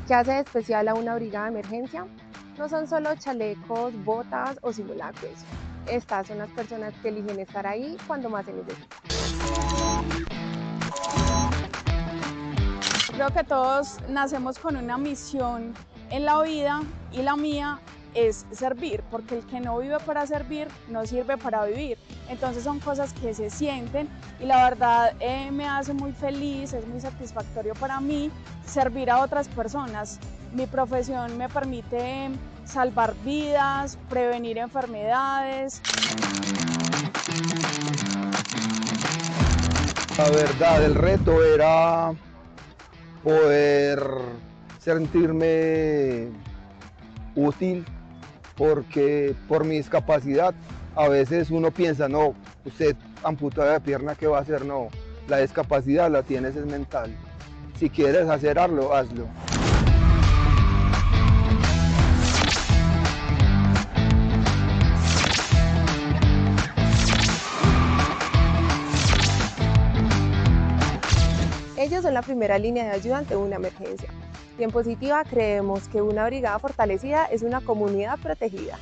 ¿Qué hace de especial a una brigada de emergencia? No son solo chalecos, botas o simulacros. Estas son las personas que eligen estar ahí cuando más se necesita. Creo que todos nacemos con una misión en la vida y la mía es servir, porque el que no vive para servir no sirve para vivir. Entonces son cosas que se sienten y la verdad me hace muy feliz, es muy satisfactorio para mí servir a otras personas. Mi profesión me permite salvar vidas, prevenir enfermedades. La verdad, el reto era poder sentirme útil, porque por mi discapacidad a veces uno piensa, no, usted amputado de pierna, ¿qué va a hacer? No, la discapacidad la tienes es mental. Si quieres hacer algo, hazlo. Ellos son la primera línea de ayuda ante una emergencia. Y en Positiva creemos que una brigada fortalecida es una comunidad protegida.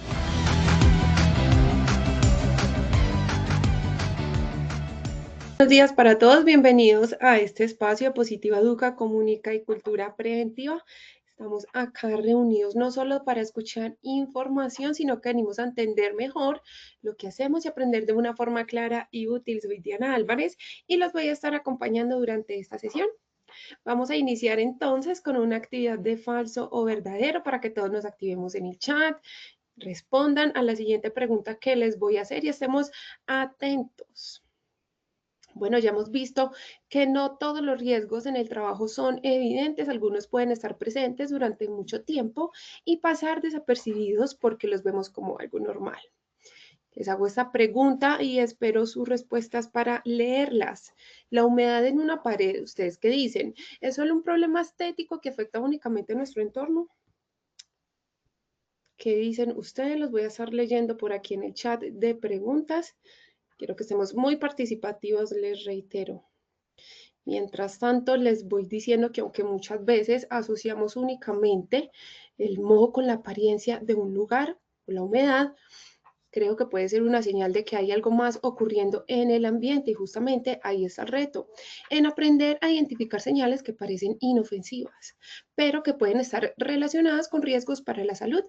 Buenos días para todos, bienvenidos a este espacio Positiva Educa, Comunica y Cultura Preventiva. Estamos acá reunidos no solo para escuchar información, sino que venimos a entender mejor lo que hacemos y aprender de una forma clara y útil. Soy Diana Álvarez y los voy a estar acompañando durante esta sesión. Vamos a iniciar entonces con una actividad de falso o verdadero para que todos nos activemos en el chat, respondan a la siguiente pregunta que les voy a hacer y estemos atentos. Bueno, ya hemos visto que no todos los riesgos en el trabajo son evidentes, algunos pueden estar presentes durante mucho tiempo y pasar desapercibidos porque los vemos como algo normal. Les hago esta pregunta y espero sus respuestas para leerlas. La humedad en una pared, ¿ustedes qué dicen? ¿Es solo un problema estético que afecta únicamente a nuestro entorno? ¿Qué dicen ustedes? Los voy a estar leyendo por aquí en el chat de preguntas. Quiero que estemos muy participativos, les reitero. Mientras tanto, les voy diciendo que aunque muchas veces asociamos únicamente el moho con la apariencia de un lugar o la humedad, creo que puede ser una señal de que hay algo más ocurriendo en el ambiente y justamente ahí está el reto, en aprender a identificar señales que parecen inofensivas, pero que pueden estar relacionadas con riesgos para la salud.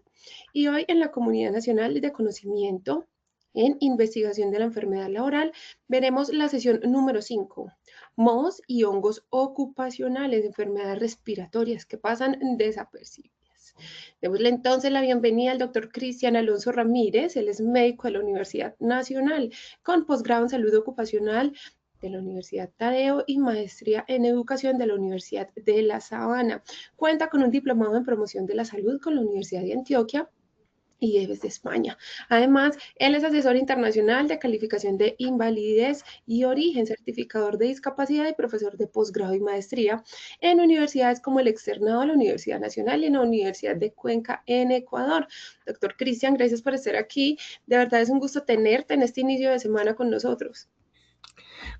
Y hoy en la Comunidad Nacional de Conocimiento en Investigación de la Enfermedad Laboral veremos la sesión número 5, mohos y hongos ocupacionales, enfermedades respiratorias que pasan desapercibidas. Démosle entonces la bienvenida al doctor Cristian Alonso Ramírez, él es médico de la Universidad Nacional, con posgrado en salud ocupacional de la Universidad Tadeo y maestría en educación de la Universidad de La Sabana. Cuenta con un diplomado en promoción de la salud con la Universidad de Antioquia y desde España. Además, él es asesor internacional de calificación de invalidez y origen, certificador de discapacidad y profesor de posgrado y maestría en universidades como el Externado de la Universidad Nacional y en la Universidad de Cuenca en Ecuador. Doctor Cristian, gracias por estar aquí. De verdad es un gusto tenerte en este inicio de semana con nosotros.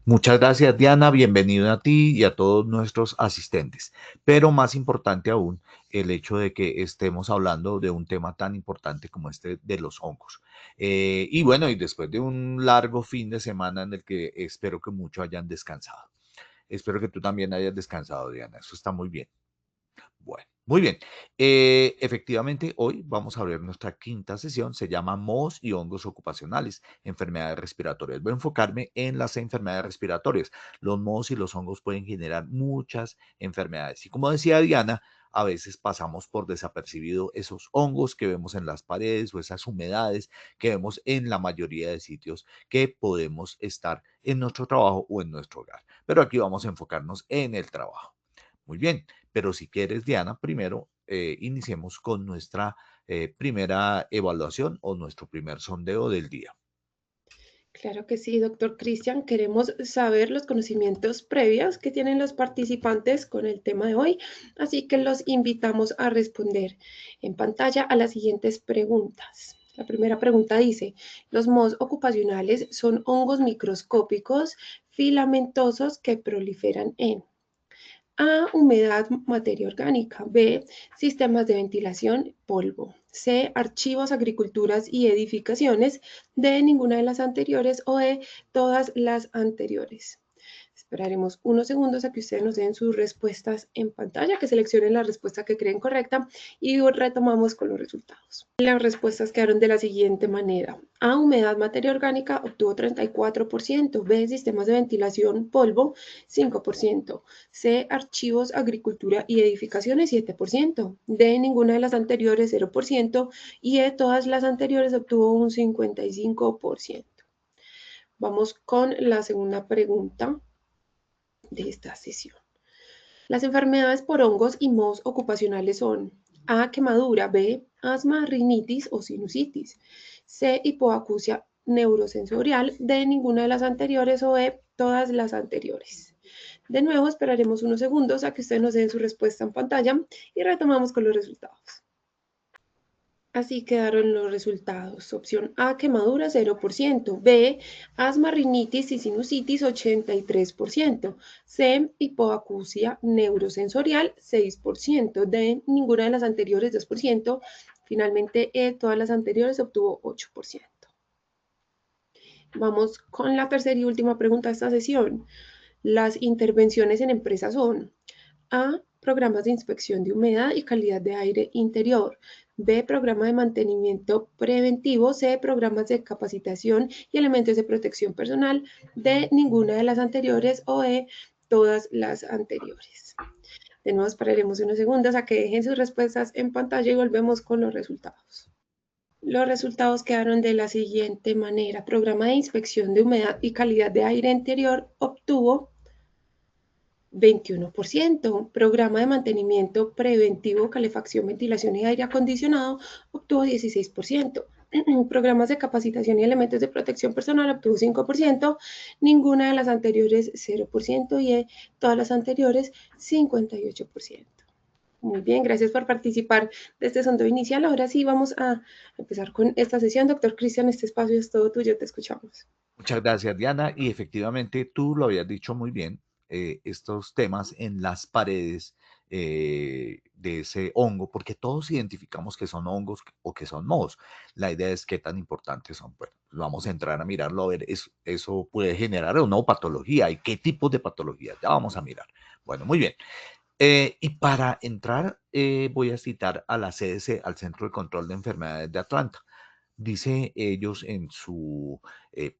Muchas gracias, Diana. Bienvenido a ti y a todos nuestros asistentes. Pero más importante aún, el hecho de que estemos hablando de un tema tan importante como este de los hongos. Y bueno, y después de un largo fin de semana en el que espero que muchos hayan descansado. Espero que tú también hayas descansado, Diana. Eso está muy bien. Bueno, muy bien. Efectivamente, hoy vamos a ver nuestra quinta sesión. Se llama mohos y hongos ocupacionales, enfermedades respiratorias. Voy a enfocarme en las enfermedades respiratorias. Los mohos y los hongos pueden generar muchas enfermedades. Y como decía Diana, a veces pasamos por desapercibido esos hongos que vemos en las paredes o esas humedades que vemos en la mayoría de sitios que podemos estar en nuestro trabajo o en nuestro hogar. Pero aquí vamos a enfocarnos en el trabajo. Muy bien, pero si quieres, Diana, primero iniciemos con nuestra primera evaluación o nuestro primer sondeo del día. Claro que sí, doctor Cristian. Queremos saber los conocimientos previos que tienen los participantes con el tema de hoy, así que los invitamos a responder en pantalla a las siguientes preguntas. La primera pregunta dice, los mohos ocupacionales son hongos microscópicos filamentosos que proliferan en A, humedad, materia orgánica. B, sistemas de ventilación, polvo. C, archivos, agriculturas y edificaciones. D, ninguna de las anteriores. O E, todas las anteriores. Esperaremos unos segundos a que ustedes nos den sus respuestas en pantalla, que seleccionen la respuesta que creen correcta y retomamos con los resultados. Las respuestas quedaron de la siguiente manera. A, humedad, materia orgánica, obtuvo 34%. B, sistemas de ventilación, polvo, 5%. C, archivos, agricultura y edificaciones, 7%. D, ninguna de las anteriores, 0%. Y E, todas las anteriores, obtuvo un 55%. Vamos con la segunda pregunta de esta sesión. Las enfermedades por hongos y mohos ocupacionales son A, quemadura, B, asma, rinitis o sinusitis, C, hipoacusia neurosensorial, D, ninguna de las anteriores o E, todas las anteriores. De nuevo, esperaremos unos segundos a que ustedes nos den su respuesta en pantalla y retomamos con los resultados. Así quedaron los resultados. Opción A, quemadura, 0%. B, asma, rinitis y sinusitis, 83%. C, hipoacusia neurosensorial, 6%. D, ninguna de las anteriores, 2%. Finalmente, E, todas las anteriores, obtuvo 8%. Vamos con la tercera y última pregunta de esta sesión. Las intervenciones en empresas son A, programas de inspección de humedad y calidad de aire interior. B, programa de mantenimiento preventivo. C, programas de capacitación y elementos de protección personal. D, ninguna de las anteriores. O E, todas las anteriores. De nuevo esperaremos unos segundos a que dejen sus respuestas en pantalla y volvemos con los resultados. Los resultados quedaron de la siguiente manera. Programa de inspección de humedad y calidad de aire interior obtuvo 21%. Programa de mantenimiento preventivo, calefacción, ventilación y aire acondicionado obtuvo 16%. Programas de capacitación y elementos de protección personal obtuvo 5%. Ninguna de las anteriores 0% y todas las anteriores 58%. Muy bien, gracias por participar de este sondeo inicial. Ahora sí vamos a empezar con esta sesión. Doctor Cristian, este espacio es todo tuyo, te escuchamos. Muchas gracias, Diana. Y efectivamente, tú lo habías dicho muy bien, estos temas en las paredes de ese hongo, porque todos identificamos que son hongos o que son mohos. La idea es qué tan importantes son. Bueno, vamos a entrar a mirarlo, a ver, eso puede generar o no patología y qué tipos de patologías. Ya vamos a mirar. Bueno, muy bien. Y para entrar, voy a citar a la CDC, al Centro de Control de Enfermedades de Atlanta. Dice ellos en su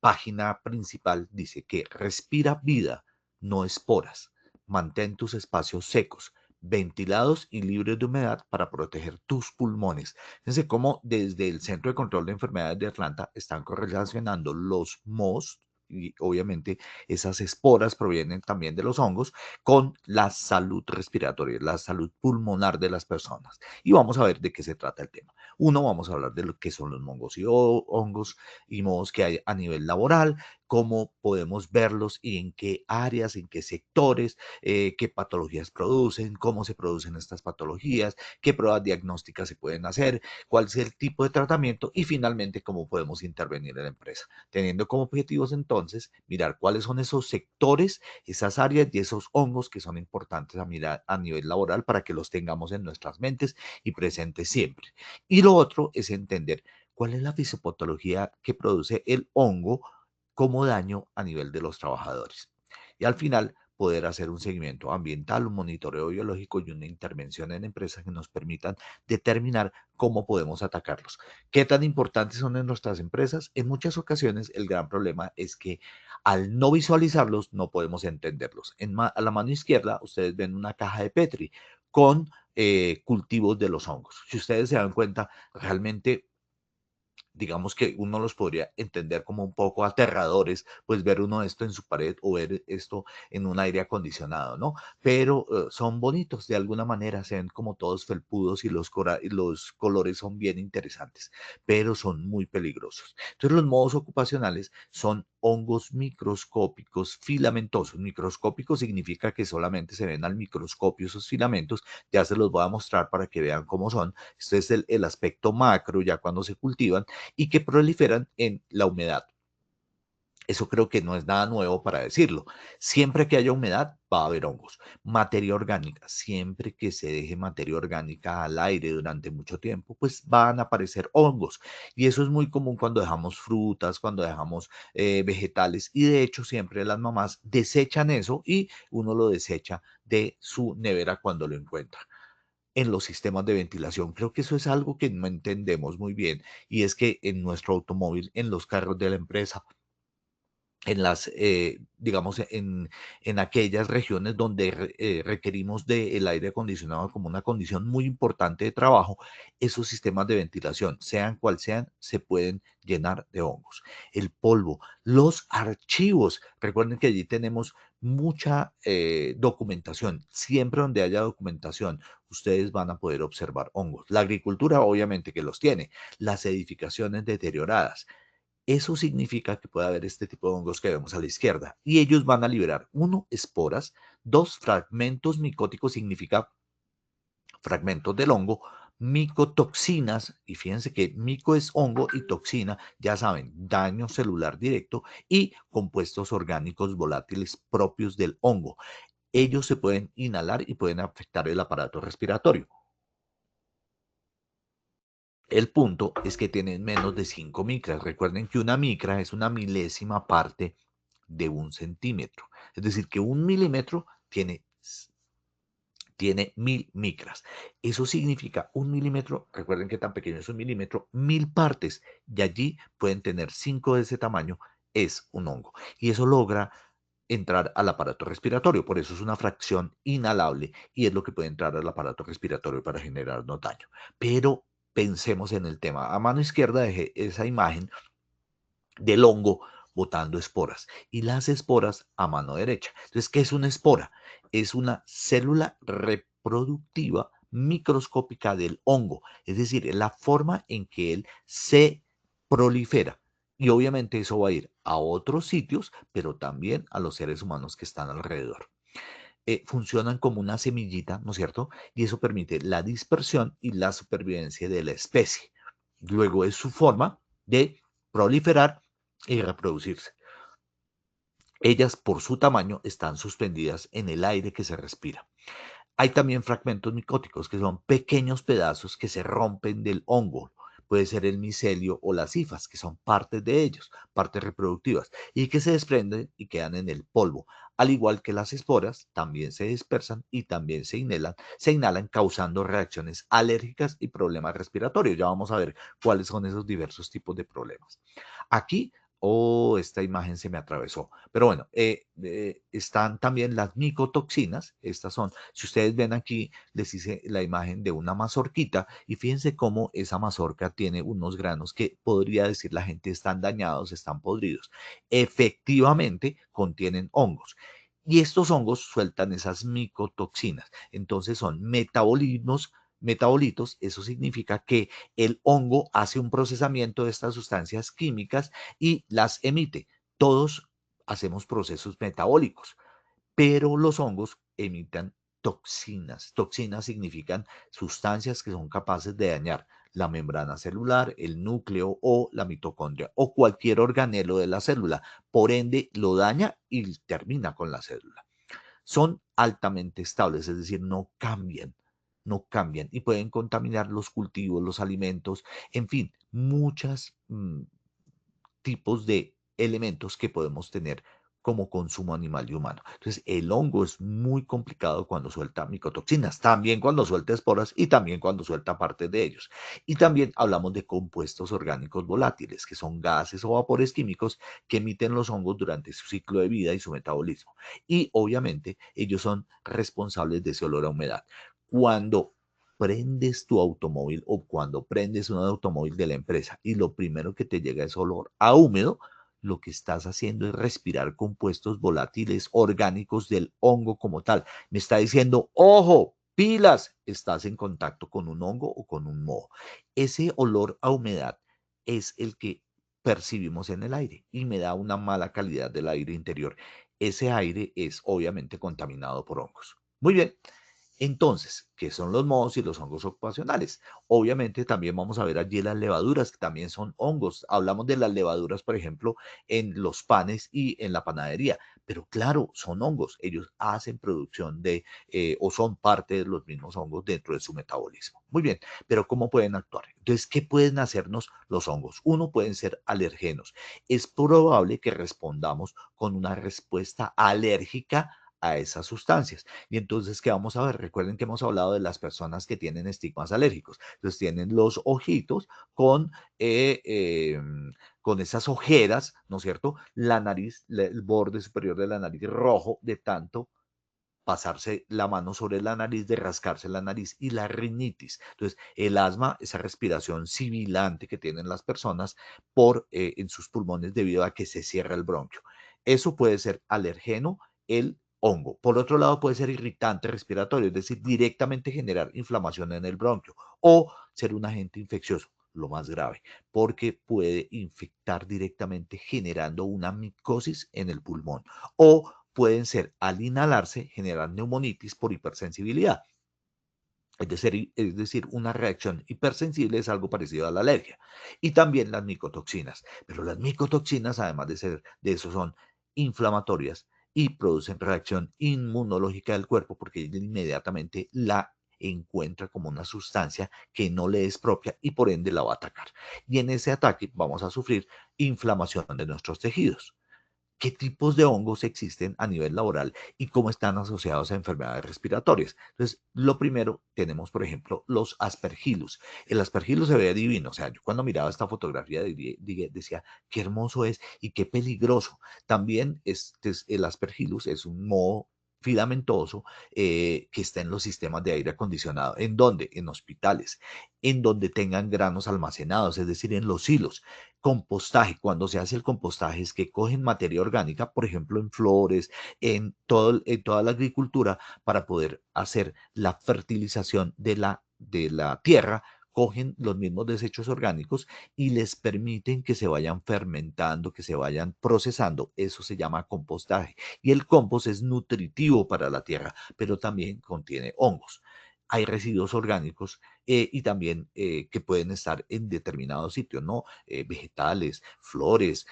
página principal, dice que respira vida, no esporas. Mantén tus espacios secos, ventilados y libres de humedad para proteger tus pulmones. Fíjense cómo desde el Centro de Control de Enfermedades de Atlanta están correlacionando los mohos, y obviamente esas esporas provienen también de los hongos, con la salud respiratoria, la salud pulmonar de las personas. Y vamos a ver de qué se trata el tema. Uno, vamos a hablar de lo que son los hongos y mohos que hay a nivel laboral, cómo podemos verlos y en qué áreas, en qué sectores, qué patologías producen, cómo se producen estas patologías, qué pruebas diagnósticas se pueden hacer, cuál es el tipo de tratamiento y finalmente cómo podemos intervenir en la empresa, teniendo como objetivos entonces mirar cuáles son esos sectores, esas áreas y esos hongos que son importantes a mirar a nivel laboral para que los tengamos en nuestras mentes y presentes siempre. Y lo otro es entender cuál es la fisiopatología que produce el hongo como daño a nivel de los trabajadores. Y al final, poder hacer un seguimiento ambiental, un monitoreo biológico y una intervención en empresas que nos permitan determinar cómo podemos atacarlos. ¿Qué tan importantes son en nuestras empresas? En muchas ocasiones el gran problema es que al no visualizarlos no podemos entenderlos. A la mano izquierda ustedes ven una caja de Petri con cultivos de los hongos. Si ustedes se dan cuenta, realmente digamos que uno los podría entender como un poco aterradores, pues ver uno esto en su pared o ver esto en un aire acondicionado, ¿no? Pero son bonitos de alguna manera, se ven como todos felpudos y los colores son bien interesantes, pero son muy peligrosos. Entonces los modos ocupacionales son hongos microscópicos filamentosos. Microscópico significa que solamente se ven al microscopio esos filamentos, ya se los voy a mostrar para que vean cómo son. Este es el aspecto macro ya cuando se cultivan y que proliferan en la humedad. Eso creo que no es nada nuevo para decirlo. Siempre que haya humedad, va a haber hongos. Materia orgánica, siempre que se deje materia orgánica al aire durante mucho tiempo, pues van a aparecer hongos. Y eso es muy común cuando dejamos frutas, cuando dejamos vegetales. Y de hecho, siempre las mamás desechan eso y uno lo desecha de su nevera cuando lo encuentra en los sistemas de ventilación. Creo que eso es algo que no entendemos muy bien y es que en nuestro automóvil, en los carros de la empresa, en las, digamos, en aquellas regiones donde requerimos del aire acondicionado como una condición muy importante de trabajo, esos sistemas de ventilación, sean cual sean, se pueden llenar de hongos. El polvo, los archivos, recuerden que allí tenemos mucha documentación. Siempre donde haya documentación, ustedes van a poder observar hongos. La agricultura, obviamente que los tiene. Las edificaciones deterioradas, eso significa que puede haber este tipo de hongos que vemos a la izquierda y ellos van a liberar, uno, esporas, dos, fragmentos micóticos, significa fragmentos del hongo, micotoxinas, y fíjense que mico es hongo y toxina, ya saben, daño celular directo y compuestos orgánicos volátiles propios del hongo. Ellos se pueden inhalar y pueden afectar el aparato respiratorio. El punto es que tienen menos de 5 micras. Recuerden que una micra es una milésima parte de un centímetro. Es decir, que un milímetro tiene 1000 micras. Eso significa un milímetro, recuerden que tan pequeño es un milímetro, 1000 partes. Y allí pueden tener 5 de ese tamaño, es un hongo. Y eso logra entrar al aparato respiratorio. Por eso es una fracción inhalable y es lo que puede entrar al aparato respiratorio para generarnos daño. Pero pensemos en el tema. A mano izquierda dejé esa imagen del hongo botando esporas y las esporas a mano derecha. Entonces, ¿qué es una espora? Es una célula reproductiva microscópica del hongo, es decir, es la forma en que él se prolifera. Y obviamente eso va a ir a otros sitios, pero también a los seres humanos que están alrededor. Funcionan como una semillita, ¿no es cierto? Y eso permite la dispersión y la supervivencia de la especie. Luego es su forma de proliferar y reproducirse. Ellas, por su tamaño, están suspendidas en el aire que se respira. Hay también fragmentos micóticos, que son pequeños pedazos que se rompen del hongo. Puede ser el micelio o las hifas, que son partes de ellos, partes reproductivas, y que se desprenden y quedan en el polvo. Al igual que las esporas, también se dispersan y también se inhalan causando reacciones alérgicas y problemas respiratorios. Ya vamos a ver cuáles son esos diversos tipos de problemas. Aquí, esta imagen se me atravesó. Pero bueno, están también las micotoxinas. Estas son, si ustedes ven aquí, les hice la imagen de una mazorquita y fíjense cómo esa mazorca tiene unos granos que podría decir la gente están dañados, están podridos. Efectivamente, contienen hongos. Y estos hongos sueltan esas micotoxinas. Entonces son metabolitos. Eso significa que el hongo hace un procesamiento de estas sustancias químicas y las emite. Todos hacemos procesos metabólicos, pero los hongos emiten toxinas. Toxinas significan sustancias que son capaces de dañar la membrana celular, el núcleo o la mitocondria o cualquier organelo de la célula. Por ende, lo daña y termina con la célula. Son altamente estables, es decir, no cambian y pueden contaminar los cultivos, los alimentos, en fin, muchos tipos de elementos que podemos tener como consumo animal y humano. Entonces, el hongo es muy complicado cuando suelta micotoxinas, también cuando suelta esporas y también cuando suelta partes de ellos. Y también hablamos de compuestos orgánicos volátiles, que son gases o vapores químicos que emiten los hongos durante su ciclo de vida y su metabolismo. Y obviamente ellos son responsables de ese olor a humedad. Cuando prendes tu automóvil o cuando prendes un automóvil de la empresa y lo primero que te llega es olor a húmedo, lo que estás haciendo es respirar compuestos volátiles orgánicos del hongo como tal. Me está diciendo, ojo, pilas, estás en contacto con un hongo o con un moho. Ese olor a humedad es el que percibimos en el aire y me da una mala calidad del aire interior. Ese aire es obviamente contaminado por hongos. Muy bien, Entonces, ¿qué son los mohos y los hongos ocupacionales? Obviamente también vamos a ver allí las levaduras, que también son hongos. Hablamos de las levaduras, por ejemplo, en los panes y en la panadería, pero claro, son hongos. Ellos hacen producción de o son parte de los mismos hongos dentro de su metabolismo. Muy bien, pero ¿cómo pueden actuar? Entonces, ¿qué pueden hacernos los hongos? Uno, pueden ser alergenos. Es probable que respondamos con una respuesta alérgica a esas sustancias. Y entonces, ¿qué vamos a ver? Recuerden que hemos hablado de las personas que tienen estigmas alérgicos. Entonces, tienen los ojitos eh, eh, con esas ojeras, ¿no es cierto? La nariz, el borde superior de la nariz rojo de tanto pasarse la mano sobre la nariz, de rascarse la nariz y la rinitis. Entonces, el asma, esa respiración sibilante que tienen las personas en sus pulmones debido a que se cierra el bronquio. Eso puede ser alergeno, el hongo. Por otro lado, puede ser irritante respiratorio, es decir, directamente generar inflamación en el bronquio o ser un agente infeccioso, lo más grave, porque puede infectar directamente generando una micosis en el pulmón o pueden ser al inhalarse generar neumonitis por hipersensibilidad. Es decir, una reacción hipersensible es algo parecido a la alergia. Y también las micotoxinas. Pero las micotoxinas, además de eso, son inflamatorias y producen reacción inmunológica del cuerpo porque inmediatamente la encuentra como una sustancia que no le es propia y por ende la va a atacar. Y en ese ataque vamos a sufrir inflamación de nuestros tejidos. ¿Qué tipos de hongos existen a nivel laboral y cómo están asociados a enfermedades respiratorias? Entonces, lo primero, tenemos, por ejemplo, los aspergillus. El aspergillus se ve divino. O sea, yo cuando miraba esta fotografía decía, qué hermoso es y qué peligroso. También el aspergillus es un moho filamentoso que está en los sistemas de aire acondicionado. ¿En dónde? En hospitales, en donde tengan granos almacenados, es decir, en los silos. Compostaje, cuando se hace el compostaje es que cogen materia orgánica, por ejemplo, en flores, en toda la agricultura, para poder hacer la fertilización de la tierra, cogen los mismos desechos orgánicos y les permiten que se vayan fermentando, que se vayan procesando. Eso se llama compostaje. Y el compost es nutritivo para la tierra, pero también contiene hongos. Hay residuos orgánicos y también que pueden estar en determinados sitios, ¿no? Vegetales, flores,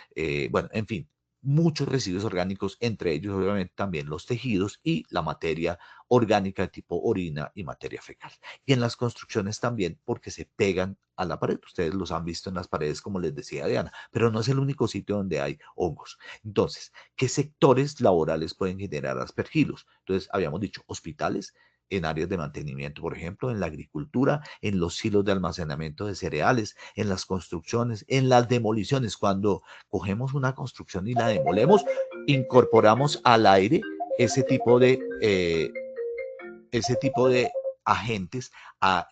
bueno, en fin, muchos residuos orgánicos, entre ellos obviamente también los tejidos y la materia orgánica de tipo orina y materia fecal. Y en las construcciones también porque se pegan a la pared. Ustedes los han visto en las paredes, como les decía Diana, pero no es el único sitio donde hay hongos. Entonces, ¿qué sectores laborales pueden generar aspergillus? Entonces, habíamos dicho hospitales, en áreas de mantenimiento, por ejemplo, en la agricultura, en los silos de almacenamiento de cereales, en las construcciones, en las demoliciones. Cuando cogemos una construcción y la demolemos, incorporamos al aire ese tipo de agentes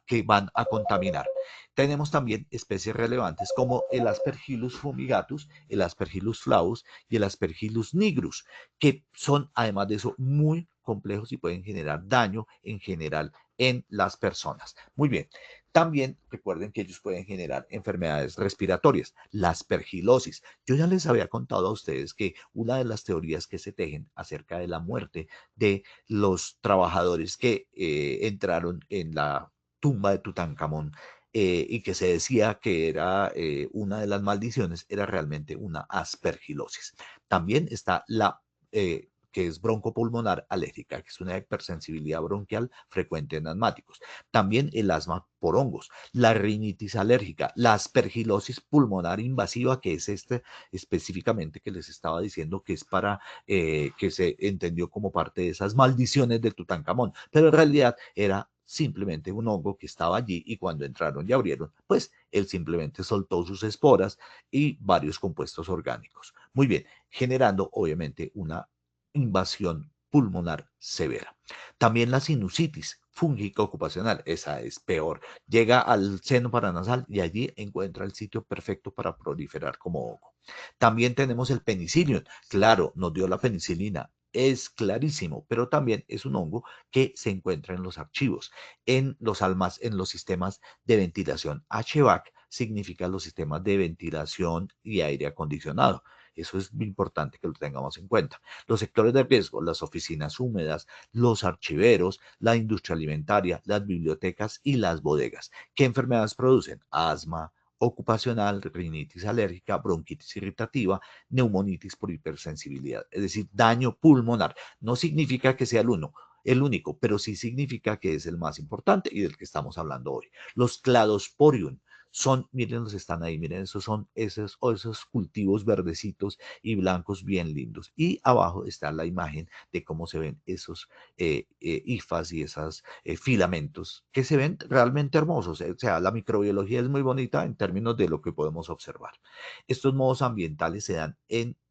que van a contaminar. Tenemos también especies relevantes como el Aspergillus fumigatus, el Aspergillus flavus y el Aspergillus nigrus, que son además de eso muy complejos y pueden generar daño en general en las personas. Muy bien. También recuerden que ellos pueden generar enfermedades respiratorias, la aspergilosis. Yo ya les había contado a ustedes que una de las teorías que se tejen acerca de la muerte de los trabajadores que entraron en la tumba de Tutankamón y que se decía que era una de las maldiciones, era realmente una aspergilosis. También está que es broncopulmonar alérgica, que es una hipersensibilidad bronquial frecuente en asmáticos. También el asma por hongos, la rinitis alérgica, la aspergilosis pulmonar invasiva, que es específicamente que les estaba diciendo que es para que se entendió como parte de esas maldiciones de Tutankamón, pero en realidad era simplemente un hongo que estaba allí y cuando entraron y abrieron, pues él simplemente soltó sus esporas y varios compuestos orgánicos. Muy bien, generando obviamente una invasión pulmonar severa. También la sinusitis fúngica ocupacional, esa es peor. Llega al seno paranasal y allí encuentra el sitio perfecto para proliferar como hongo. También tenemos el penicillium. Claro, nos dio la penicilina. Es clarísimo, pero también es un hongo que se encuentra en los archivos, en los sistemas de ventilación. HVAC significa los sistemas de ventilación y aire acondicionado. Eso es muy importante que lo tengamos en cuenta. Los sectores de riesgo, las oficinas húmedas, los archiveros, la industria alimentaria, las bibliotecas y las bodegas. ¿Qué enfermedades producen? Asma ocupacional, rinitis alérgica, bronquitis irritativa, neumonitis por hipersensibilidad, es decir, daño pulmonar. No significa que sea el único, pero sí significa que es el más importante y del que estamos hablando hoy. Los cladosporium son, miren, los están ahí, miren, esos son esos cultivos verdecitos y blancos bien lindos. Y abajo está la imagen de cómo se ven esos hifas y esos filamentos que se ven realmente hermosos. O sea, la microbiología es muy bonita en términos de lo que podemos observar. Estos modos ambientales se dan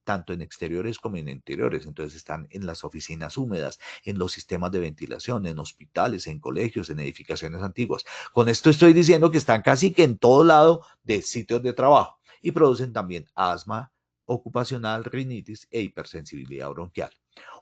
tanto en exteriores como en interiores. Entonces están en las oficinas húmedas, en los sistemas de ventilación, en hospitales, en colegios, en edificaciones antiguas. Con esto estoy diciendo que están casi que en todo lado de sitios de trabajo y producen también asma ocupacional, rinitis e hipersensibilidad bronquial.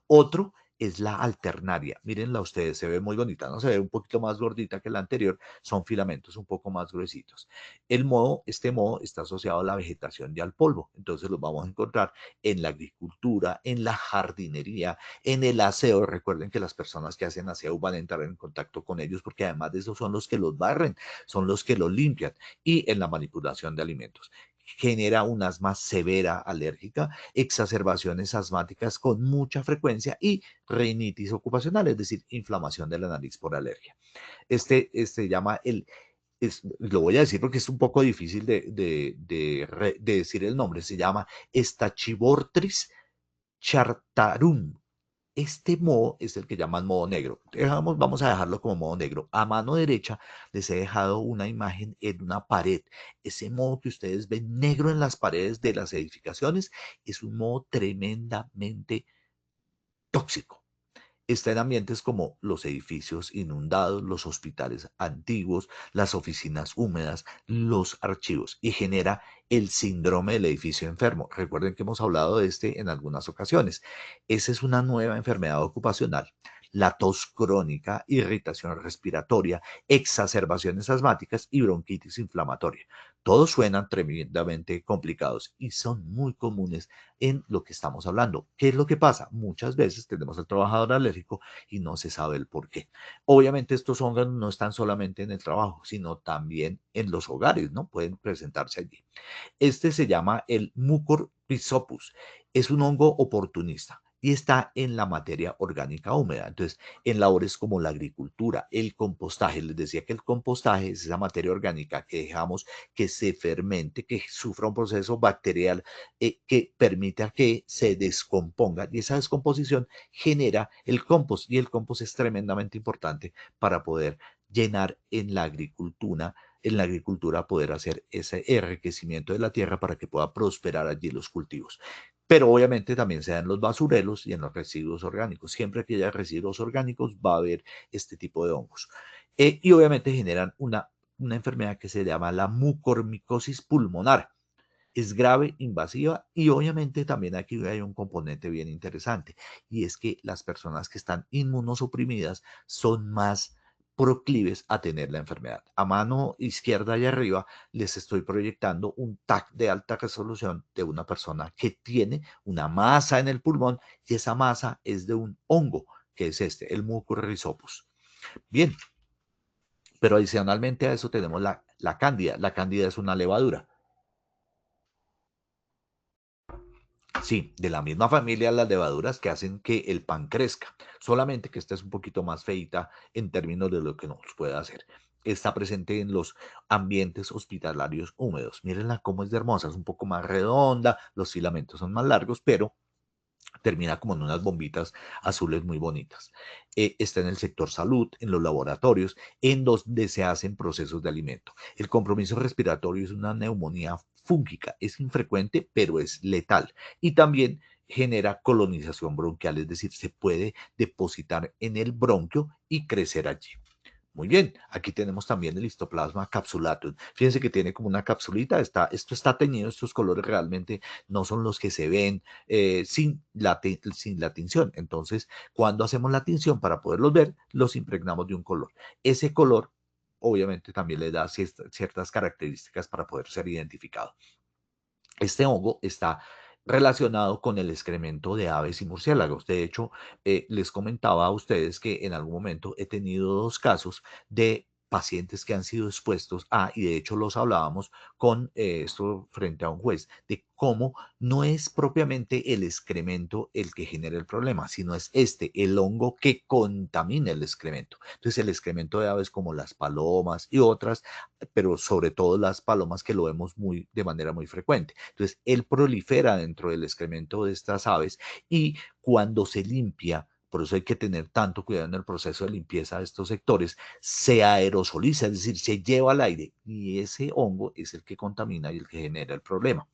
Otro es la alternaria. Mírenla ustedes, se ve muy bonita, ¿no? Se ve un poquito más gordita que la anterior, son filamentos un poco más gruesitos. Este modo está asociado a la vegetación y al polvo, entonces los vamos a encontrar en la agricultura, en la jardinería, en el aseo. Recuerden que las personas que hacen aseo van a entrar en contacto con ellos porque además de eso son los que los barren, son los que los limpian, y en la manipulación de alimentos. Genera un asma severa alérgica, exacerbaciones asmáticas con mucha frecuencia y rinitis ocupacional, es decir, inflamación de la nariz por alergia. Se llama lo voy a decir porque es un poco difícil de decir el nombre, se llama Stachybotrys chartarum. Este modo es el que llaman modo negro. Vamos a dejarlo como modo negro. A mano derecha les he dejado una imagen en una pared. Ese modo que ustedes ven negro en las paredes de las edificaciones es un modo tremendamente tóxico. Está en ambientes como los edificios inundados, los hospitales antiguos, las oficinas húmedas, los archivos, y genera el síndrome del edificio enfermo. Recuerden que hemos hablado de este en algunas ocasiones. Esa es una nueva enfermedad ocupacional. La tos crónica, irritación respiratoria, exacerbaciones asmáticas y bronquitis inflamatoria. Todos suenan tremendamente complicados y son muy comunes en lo que estamos hablando. ¿Qué es lo que pasa? Muchas veces tenemos al trabajador alérgico y no se sabe el por qué. Obviamente estos hongos no están solamente en el trabajo, sino también en los hogares, ¿no? Pueden presentarse allí. Este se llama el Mucor rhizopus. Es un hongo oportunista y está en la materia orgánica húmeda. Entonces, en labores como la agricultura, el compostaje, les decía que el compostaje es esa materia orgánica que dejamos que se fermente, que sufra un proceso bacterial que permita que se descomponga, y esa descomposición genera el compost, y el compost es tremendamente importante para poder llenar en la agricultura poder hacer ese enriquecimiento de la tierra para que pueda prosperar allí los cultivos. Pero obviamente también se da en los basureros y en los residuos orgánicos. Siempre que haya residuos orgánicos va a haber este tipo de hongos. Y obviamente generan una enfermedad que se llama la mucormicosis pulmonar. Es grave, invasiva, y obviamente también aquí hay un componente bien interesante, y es que las personas que están inmunosuprimidas son más proclives a tener la enfermedad. A mano izquierda y arriba les estoy proyectando un TAC de alta resolución de una persona que tiene una masa en el pulmón, y esa masa es de un hongo, que es el Mucorrhizopus. Bien, pero adicionalmente a eso tenemos la cándida. La cándida es una levadura. Sí, de la misma familia las levaduras que hacen que el pan crezca, solamente que esta es un poquito más feita en términos de lo que nos puede hacer. Está presente en los ambientes hospitalarios húmedos. Mírenla cómo es de hermosa, es un poco más redonda, los filamentos son más largos, pero termina como en unas bombitas azules muy bonitas. Está en el sector salud, en los laboratorios, en donde se hacen procesos de alimento. El compromiso respiratorio es una neumonía fúngica, es infrecuente, pero es letal. Y también genera colonización bronquial, es decir, se puede depositar en el bronquio y crecer allí. Muy bien, aquí tenemos también el histoplasma capsulatum. Fíjense que tiene como una capsulita, esto está teñido, estos colores realmente no son los que se ven sin la tinción. Entonces, cuando hacemos la tinción para poderlos ver, los impregnamos de un color. Ese color, obviamente, también le da ciertas características para poder ser identificado. Este hongo está relacionado con el excremento de aves y murciélagos. De hecho, les comentaba a ustedes que en algún momento he tenido 2 casos de pacientes que han sido expuestos a, y de hecho los hablábamos con esto frente a un juez, de cómo no es propiamente el excremento el que genera el problema, sino es el hongo que contamina el excremento. Entonces, el excremento de aves como las palomas y otras, pero sobre todo las palomas que lo vemos de manera muy frecuente. Entonces, él prolifera dentro del excremento de estas aves y cuando se limpia, por eso hay que tener tanto cuidado en el proceso de limpieza de estos sectores, se aerosoliza, es decir, se lleva al aire y ese hongo es el que contamina y el que genera el problema.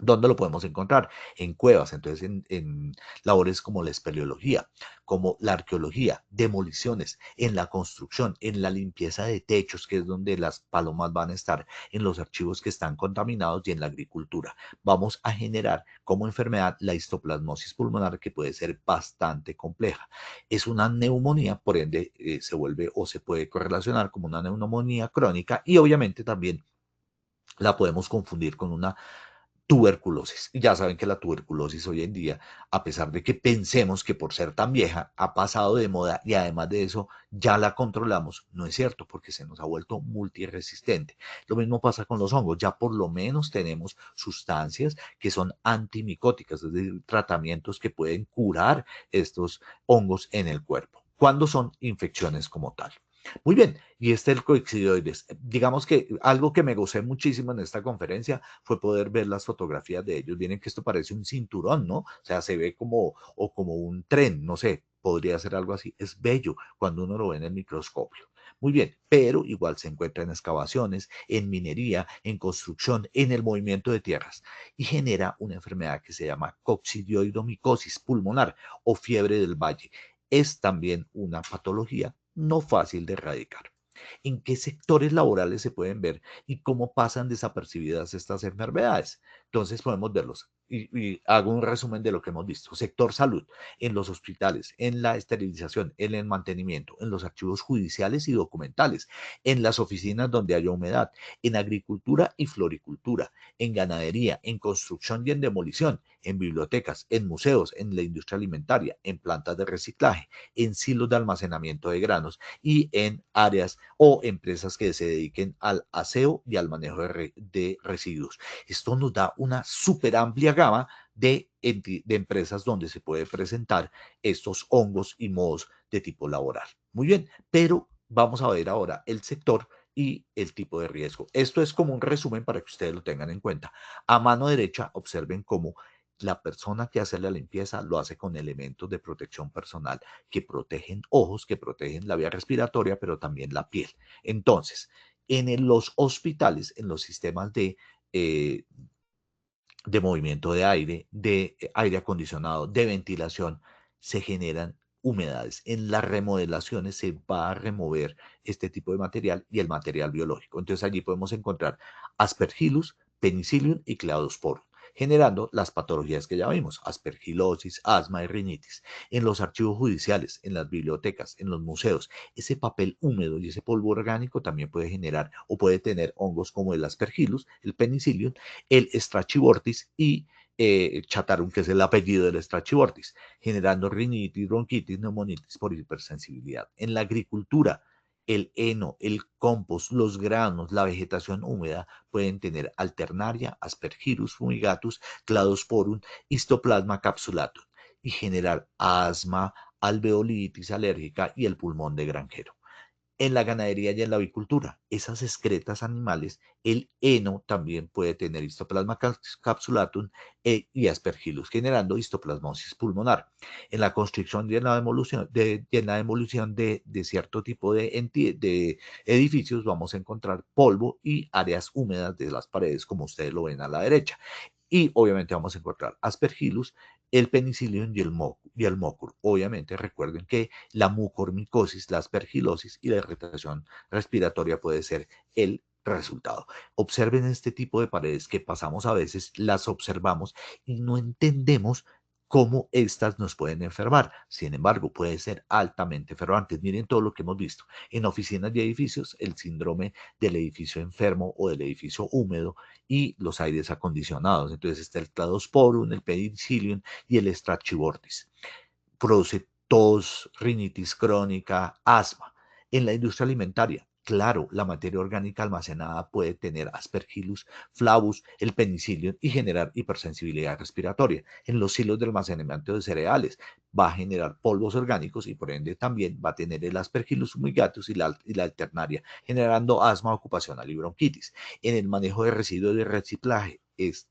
¿Dónde lo podemos encontrar? En cuevas, entonces en labores como la espeleología, como la arqueología, demoliciones, en la construcción, en la limpieza de techos, que es donde las palomas van a estar, en los archivos que están contaminados y en la agricultura. Vamos a generar como enfermedad la histoplasmosis pulmonar, que puede ser bastante compleja. Es una neumonía, por ende se vuelve o se puede correlacionar como una neumonía crónica y obviamente también la podemos confundir con una tuberculosis. Ya saben que la tuberculosis hoy en día, a pesar de que pensemos que por ser tan vieja ha pasado de moda y además de eso ya la controlamos, no es cierto porque se nos ha vuelto multiresistente. Lo mismo pasa con los hongos, ya por lo menos tenemos sustancias que son antimicóticas, es decir, tratamientos que pueden curar estos hongos en el cuerpo, cuando son infecciones como tal. Muy bien, y el coexidioides. Digamos que algo que me gocé muchísimo en esta conferencia fue poder ver las fotografías de ellos. Miren que esto parece un cinturón, ¿no? O sea, se ve como, o como un tren, no sé, podría ser algo así. Es bello cuando uno lo ve en el microscopio. Muy bien, pero igual se encuentra en excavaciones, en minería, en construcción, en el movimiento de tierras y genera una enfermedad que se llama coccidioidomicosis pulmonar o fiebre del valle. Es también una patología no fácil de erradicar. ¿En qué sectores laborales se pueden ver y cómo pasan desapercibidas estas enfermedades? Entonces podemos verlos y hago un resumen de lo que hemos visto. Sector salud, en los hospitales, en la esterilización, en el mantenimiento, en los archivos judiciales y documentales, en las oficinas donde haya humedad, en agricultura y floricultura, en ganadería, en construcción y en demolición, en bibliotecas, en museos, en la industria alimentaria, en plantas de reciclaje, en silos de almacenamiento de granos y en áreas o empresas que se dediquen al aseo y al manejo de residuos. Esto nos da una súper amplia gama de empresas donde se puede presentar estos hongos y modos de tipo laboral. Muy bien, pero vamos a ver ahora el sector y el tipo de riesgo. Esto es como un resumen para que ustedes lo tengan en cuenta. A mano derecha, observen cómo la persona que hace la limpieza lo hace con elementos de protección personal que protegen ojos, que protegen la vía respiratoria, pero también la piel. Entonces, los hospitales, en los sistemas eh, de movimiento de aire acondicionado, de ventilación, se generan humedades. En las remodelaciones se va a remover este tipo de material y el material biológico. Entonces allí podemos encontrar Aspergillus, Penicillium y Cladosporum, generando las patologías que ya vimos, aspergilosis, asma y rinitis. En los archivos judiciales, en las bibliotecas, en los museos, ese papel húmedo y ese polvo orgánico también puede generar o puede tener hongos como el Aspergillus, el Penicillium, el Strachymortis y Chatarun, que es el apellido del Strachymortis, generando rinitis, bronquitis, neumonitis por hipersensibilidad. En la agricultura, el heno, el compost, los granos, la vegetación húmeda pueden tener alternaria, Aspergillus fumigatus, Cladosporum, Histoplasma capsulatum y generar asma, alveolitis alérgica y el pulmón de granjero. En la ganadería y en la avicultura, esas excretas animales, el heno también puede tener histoplasma capsulatum y aspergillus, generando histoplasmosis pulmonar. En la construcción y en la demolición de cierto tipo de edificios vamos a encontrar polvo y áreas húmedas de las paredes, como ustedes lo ven a la derecha. Y obviamente vamos a encontrar Aspergillus, el Penicillium y el Mocur. Obviamente recuerden que la mucormicosis, la aspergilosis y la irritación respiratoria puede ser el resultado. Observen este tipo de paredes que pasamos a veces, las observamos y no entendemos cómo estas nos pueden enfermar. Sin embargo, puede ser altamente enfermantes. Miren todo lo que hemos visto en oficinas y edificios, el síndrome del edificio enfermo o del edificio húmedo y los aires acondicionados. Entonces está el Cladosporum, el Penicillium y el Strachybordis. Produce tos, rinitis crónica, asma. En la industria alimentaria, claro, la materia orgánica almacenada puede tener Aspergillus flavus, el penicillium y generar hipersensibilidad respiratoria. En los hilos de almacenamiento de cereales va a generar polvos orgánicos y por ende también va a tener el Aspergillus fumigatus y la alternaria, generando asma ocupacional y bronquitis. En el manejo de residuos de reciclaje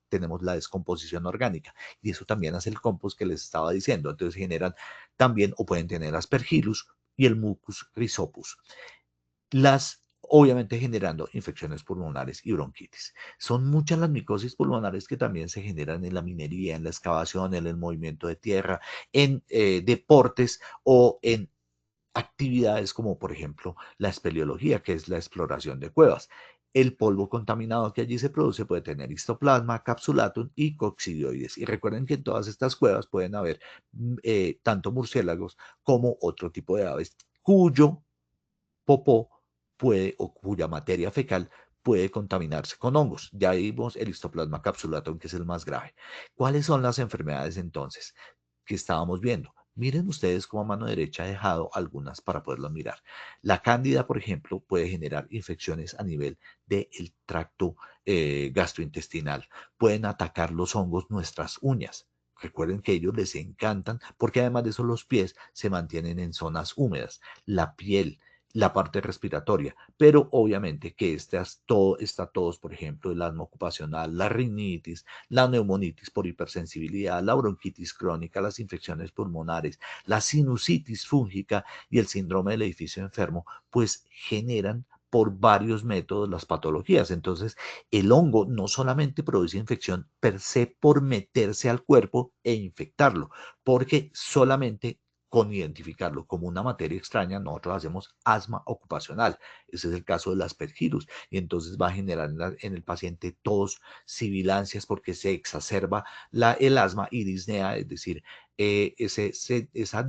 tenemos la descomposición orgánica y eso también hace el compost que les estaba diciendo. Entonces generan también o pueden tener Aspergillus y el Mucus rhizopus. Obviamente generando infecciones pulmonares y bronquitis. Son muchas las micosis pulmonares que también se generan en la minería, en la excavación, en el movimiento de tierra, en deportes o en actividades como por ejemplo la espeleología, que es la exploración de cuevas. El polvo contaminado que allí se produce puede tener histoplasma, capsulatum y coccidioides. Y recuerden que en todas estas cuevas pueden haber tanto murciélagos como otro tipo de aves cuyo popó puede o cuya materia fecal puede contaminarse con hongos. Ya vimos el histoplasma capsulatum, que es el más grave. ¿Cuáles son las enfermedades entonces que estábamos viendo? Miren ustedes como a mano derecha he dejado algunas para poderlo mirar. La cándida, por ejemplo, puede generar infecciones a nivel del tracto gastrointestinal. Pueden atacar los hongos nuestras uñas. Recuerden que a ellos les encantan porque además de eso los pies se mantienen en zonas húmedas. La piel, la parte respiratoria, pero obviamente que está todos, por ejemplo, el asma ocupacional, la rinitis, la neumonitis por hipersensibilidad, la bronquitis crónica, las infecciones pulmonares, la sinusitis fúngica y el síndrome del edificio enfermo, pues generan por varios métodos las patologías. Entonces, el hongo no solamente produce infección per se por meterse al cuerpo e infectarlo, porque solamente con identificarlo como una materia extraña, nosotros hacemos asma ocupacional. Ese es el caso del Aspergillus. Y entonces va a generar en el paciente tos, sibilancias, porque se exacerba el asma y disnea, es decir, esa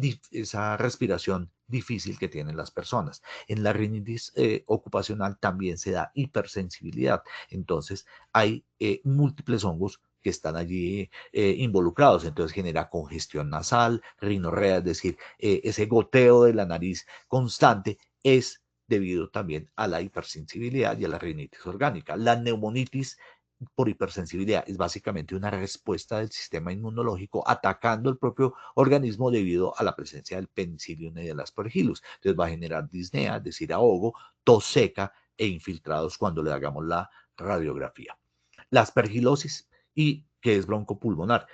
respiración difícil que tienen las personas. En la rinitis ocupacional también se da hipersensibilidad. Entonces hay múltiples hongos que están allí involucrados. Entonces genera congestión nasal, rinorrea, es decir, ese goteo de la nariz constante es debido también a la hipersensibilidad y a la rinitis orgánica. La neumonitis por hipersensibilidad es básicamente una respuesta del sistema inmunológico atacando el propio organismo debido a la presencia del penicillium y del aspergillus. Entonces va a generar disnea, es decir, ahogo, tos seca e infiltrados cuando le hagamos la radiografía. La aspergilosis, y que es broncopulmonar,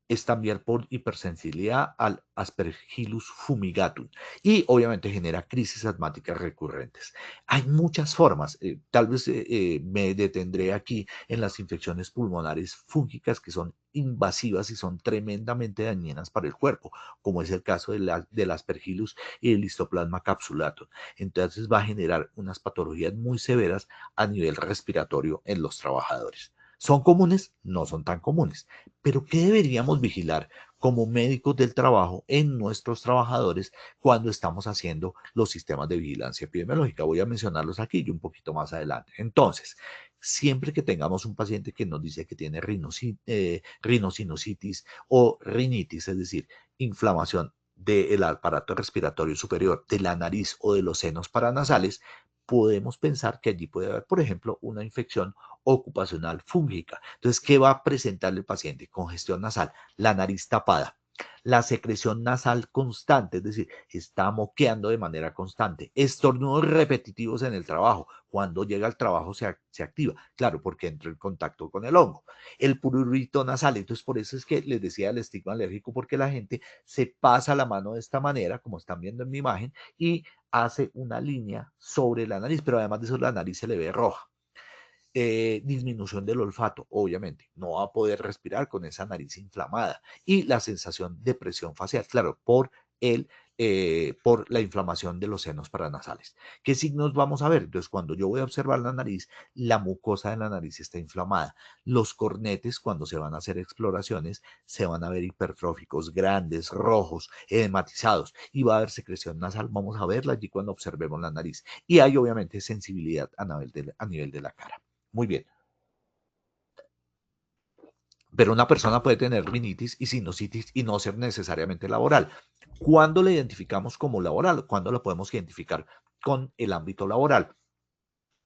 es también por hipersensibilidad al Aspergillus fumigatum y obviamente genera crisis asmáticas recurrentes. Hay muchas formas, tal vez me detendré aquí en las infecciones pulmonares fúngicas que son invasivas y son tremendamente dañinas para el cuerpo, como es el caso del Aspergillus y el Histoplasma capsulatum. Entonces va a generar unas patologías muy severas a nivel respiratorio en los trabajadores. ¿Son comunes? No son tan comunes. Pero ¿qué deberíamos vigilar como médicos del trabajo en nuestros trabajadores cuando estamos haciendo los sistemas de vigilancia epidemiológica? Voy a mencionarlos aquí y un poquito más adelante. Entonces, siempre que tengamos un paciente que nos dice que tiene rinosinusitis o rinitis, es decir, inflamación del aparato respiratorio superior, de la nariz o de los senos paranasales, podemos pensar que allí puede haber, por ejemplo, una infección ocupacional fúngica. Entonces, ¿qué va a presentar el paciente? Congestión nasal, la nariz tapada, la secreción nasal constante, es decir, está moqueando de manera constante, estornudos repetitivos en el trabajo. Cuando llega al trabajo se activa, claro, porque entra en contacto con el hongo. El prurito nasal, entonces por eso es que les decía el estigma alérgico, porque la gente se pasa la mano de esta manera, como están viendo en mi imagen, y hace una línea sobre la nariz, pero además de eso la nariz se le ve roja. Disminución del olfato, obviamente, no va a poder respirar con esa nariz inflamada y la sensación de presión facial, claro, por por la inflamación de los senos paranasales. ¿Qué signos vamos a ver? Entonces, cuando yo voy a observar la nariz, la mucosa de la nariz está inflamada. Los cornetes, cuando se van a hacer exploraciones, se van a ver hipertróficos, grandes, rojos, edematizados, y va a haber secreción nasal. Vamos a verla allí cuando observemos la nariz. Y hay, obviamente, sensibilidad a nivel de la cara. Muy bien. Pero una persona puede tener rinitis y sinusitis y no ser necesariamente laboral. ¿Cuándo la identificamos como laboral? ¿Cuándo la podemos identificar con el ámbito laboral?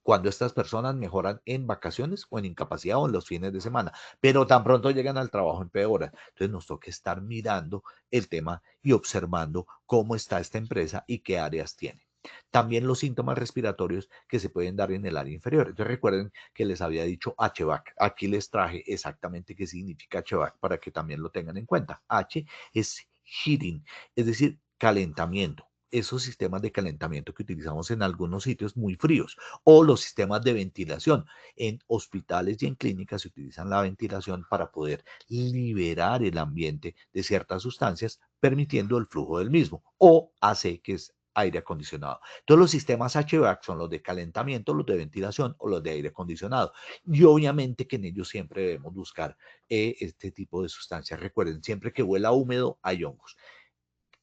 Cuando estas personas mejoran en vacaciones o en incapacidad o en los fines de semana, pero tan pronto llegan al trabajo empeoran. Entonces nos toca estar mirando el tema y observando cómo está esta empresa y qué áreas tiene. También los síntomas respiratorios que se pueden dar en el área inferior. Entonces recuerden que les había dicho HVAC. Aquí les traje exactamente qué significa HVAC para que también lo tengan en cuenta. H es heating, es decir, calentamiento. Esos sistemas de calentamiento que utilizamos en algunos sitios muy fríos o los sistemas de ventilación. En hospitales y en clínicas se utilizan la ventilación para poder liberar el ambiente de ciertas sustancias, permitiendo el flujo del mismo. O AC, que es aire acondicionado. Todos los sistemas HVAC son los de calentamiento, los de ventilación o los de aire acondicionado. Y obviamente que en ellos siempre debemos buscar este tipo de sustancias. Recuerden, siempre que huela húmedo hay hongos.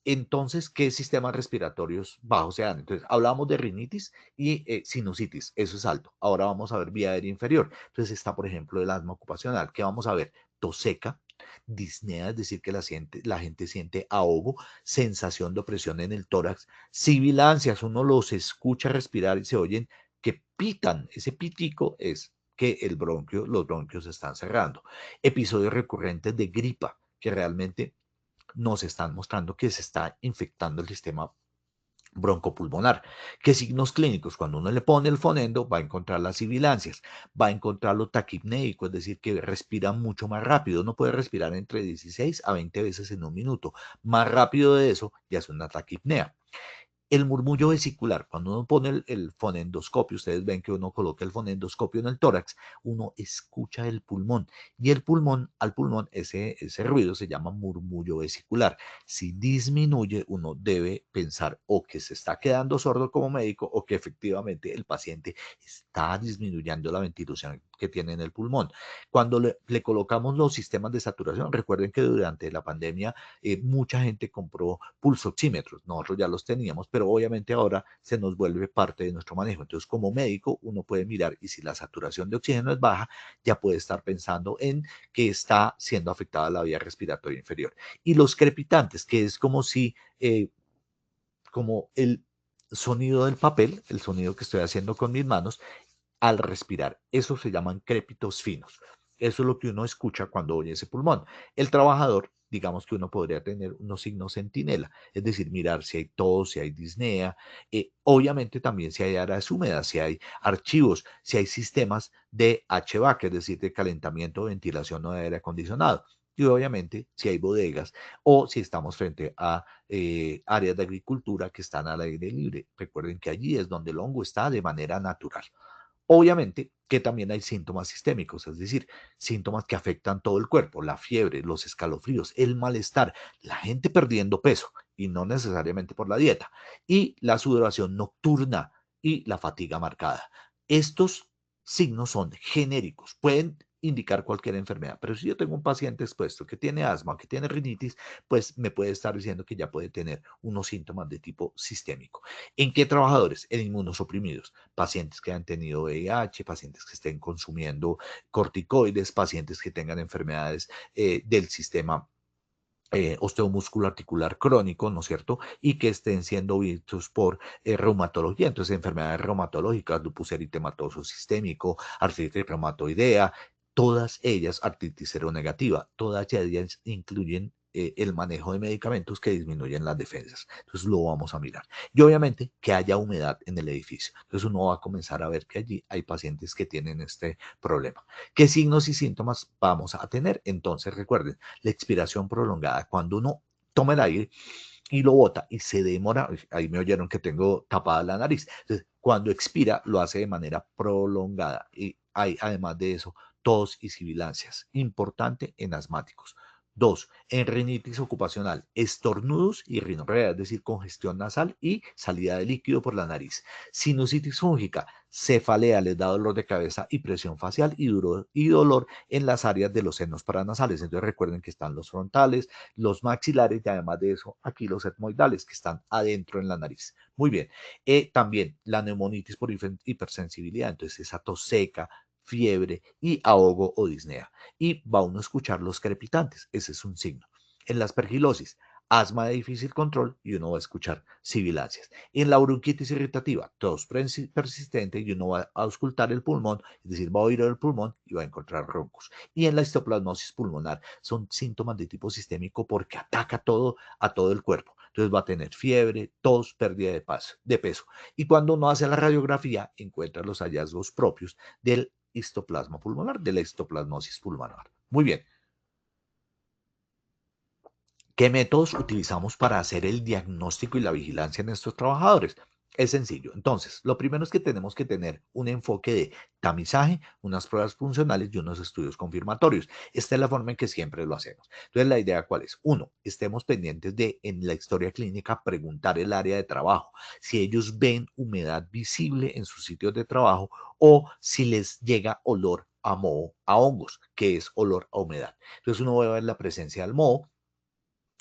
Entonces, ¿qué sistemas respiratorios bajos se dan? Entonces, hablamos de rinitis y sinusitis, eso es alto. Ahora vamos a ver vía aérea inferior. Entonces está, por ejemplo, el asma ocupacional, que vamos a ver tos seca, disnea, es decir, que la gente siente ahogo, sensación de opresión en el tórax, sibilancias, uno los escucha respirar y se oyen que pitan. Ese pitico es que los bronquios se están cerrando. Episodios recurrentes de gripa, que realmente nos están mostrando que se está infectando el sistema broncopulmonar. ¿Qué signos clínicos? Cuando uno le pone el fonendo, va a encontrar las sibilancias, va a encontrar lo taquipneico, es decir, que respira mucho más rápido. Uno puede respirar entre 16 a 20 veces en un minuto. Más rápido de eso, ya es una taquipnea. El murmullo vesicular, cuando uno pone el fonendoscopio, ustedes ven que uno coloca el fonendoscopio en el tórax, uno escucha el pulmón y el pulmón, al pulmón, ese ruido se llama murmullo vesicular. Si disminuye, uno debe pensar o que se está quedando sordo como médico o que efectivamente el paciente está disminuyendo la ventilación que tiene en el pulmón. Cuando le colocamos los sistemas de saturación, recuerden que durante la pandemia mucha gente compró pulsoxímetros, nosotros ya los teníamos, pero obviamente ahora se nos vuelve parte de nuestro manejo. Entonces, como médico, uno puede mirar y si la saturación de oxígeno es baja, ya puede estar pensando en que está siendo afectada la vía respiratoria inferior. Y los crepitantes, que es como si, como el sonido del papel, el sonido que estoy haciendo con mis manos, al respirar. Eso se llaman crépitos finos. Eso es lo que uno escucha cuando oye ese pulmón. El trabajador, digamos que uno podría tener unos signos centinela, es decir, mirar si hay tos, si hay disnea, obviamente también si hay áreas húmedas, si hay archivos, si hay sistemas de HVAC, es decir, de calentamiento, ventilación o de aire acondicionado. Y obviamente si hay bodegas o si estamos frente a áreas de agricultura que están al aire libre. Recuerden que allí es donde el hongo está de manera natural. Obviamente que también hay síntomas sistémicos, es decir, síntomas que afectan todo el cuerpo, la fiebre, los escalofríos, el malestar, la gente perdiendo peso y no necesariamente por la dieta, y la sudoración nocturna y la fatiga marcada. Estos signos son genéricos, pueden indicar cualquier enfermedad, pero si yo tengo un paciente expuesto que tiene asma, que tiene rinitis, pues me puede estar diciendo que ya puede tener unos síntomas de tipo sistémico. ¿En qué trabajadores? En inmunosuprimidos, pacientes que han tenido VIH, pacientes que estén consumiendo corticoides, pacientes que tengan enfermedades del sistema osteomusculo articular crónico, ¿no es cierto? Y que estén siendo vistos por reumatología, entonces enfermedades reumatológicas, lupus eritematoso sistémico, artritis reumatoidea, todas ellas, artritis seronegativa, todas ellas incluyen el manejo de medicamentos que disminuyen las defensas. Entonces lo vamos a mirar. Y obviamente que haya humedad en el edificio. Entonces uno va a comenzar a ver que allí hay pacientes que tienen este problema. ¿Qué signos y síntomas vamos a tener? Entonces recuerden, la expiración prolongada, cuando uno toma el aire y lo bota y se demora, ahí me oyeron que tengo tapada la nariz. Entonces, cuando expira, lo hace de manera prolongada y hay además de eso tos y sibilancias, importante en asmáticos. 2. En rinitis ocupacional, estornudos y rinorrea, es decir, congestión nasal y salida de líquido por la nariz. Sinusitis fúngica, cefalea, les da dolor de cabeza y presión facial y dolor en las áreas de los senos paranasales. Entonces recuerden que están los frontales, los maxilares y además de eso aquí los etmoidales que están adentro en la nariz. Muy bien. También la neumonitis por hipersensibilidad, entonces esa tos seca, fiebre y ahogo o disnea. Y va uno a escuchar los crepitantes, ese es un signo. En la aspergilosis, asma de difícil control y uno va a escuchar sibilancias. En la bronquitis irritativa, tos persistente y uno va a auscultar el pulmón, es decir, va a oír el pulmón y va a encontrar roncos. Y en la histoplasmosis pulmonar son síntomas de tipo sistémico porque ataca a todo el cuerpo. Entonces va a tener fiebre, tos, pérdida de peso. Y cuando uno hace la radiografía, encuentra los hallazgos propios del histoplasma pulmonar, de la histoplasmosis pulmonar. Muy bien. ¿Qué métodos utilizamos para hacer el diagnóstico y la vigilancia en estos trabajadores? Es sencillo. Entonces, lo primero es que tenemos que tener un enfoque de tamizaje, unas pruebas funcionales y unos estudios confirmatorios. Esta es la forma en que siempre lo hacemos. Entonces, la idea ¿cuál es? Uno, estemos pendientes de, en la historia clínica, preguntar el área de trabajo, si ellos ven humedad visible en sus sitios de trabajo o si les llega olor a moho, a hongos, que es olor a humedad. Entonces, uno va a ver la presencia del moho,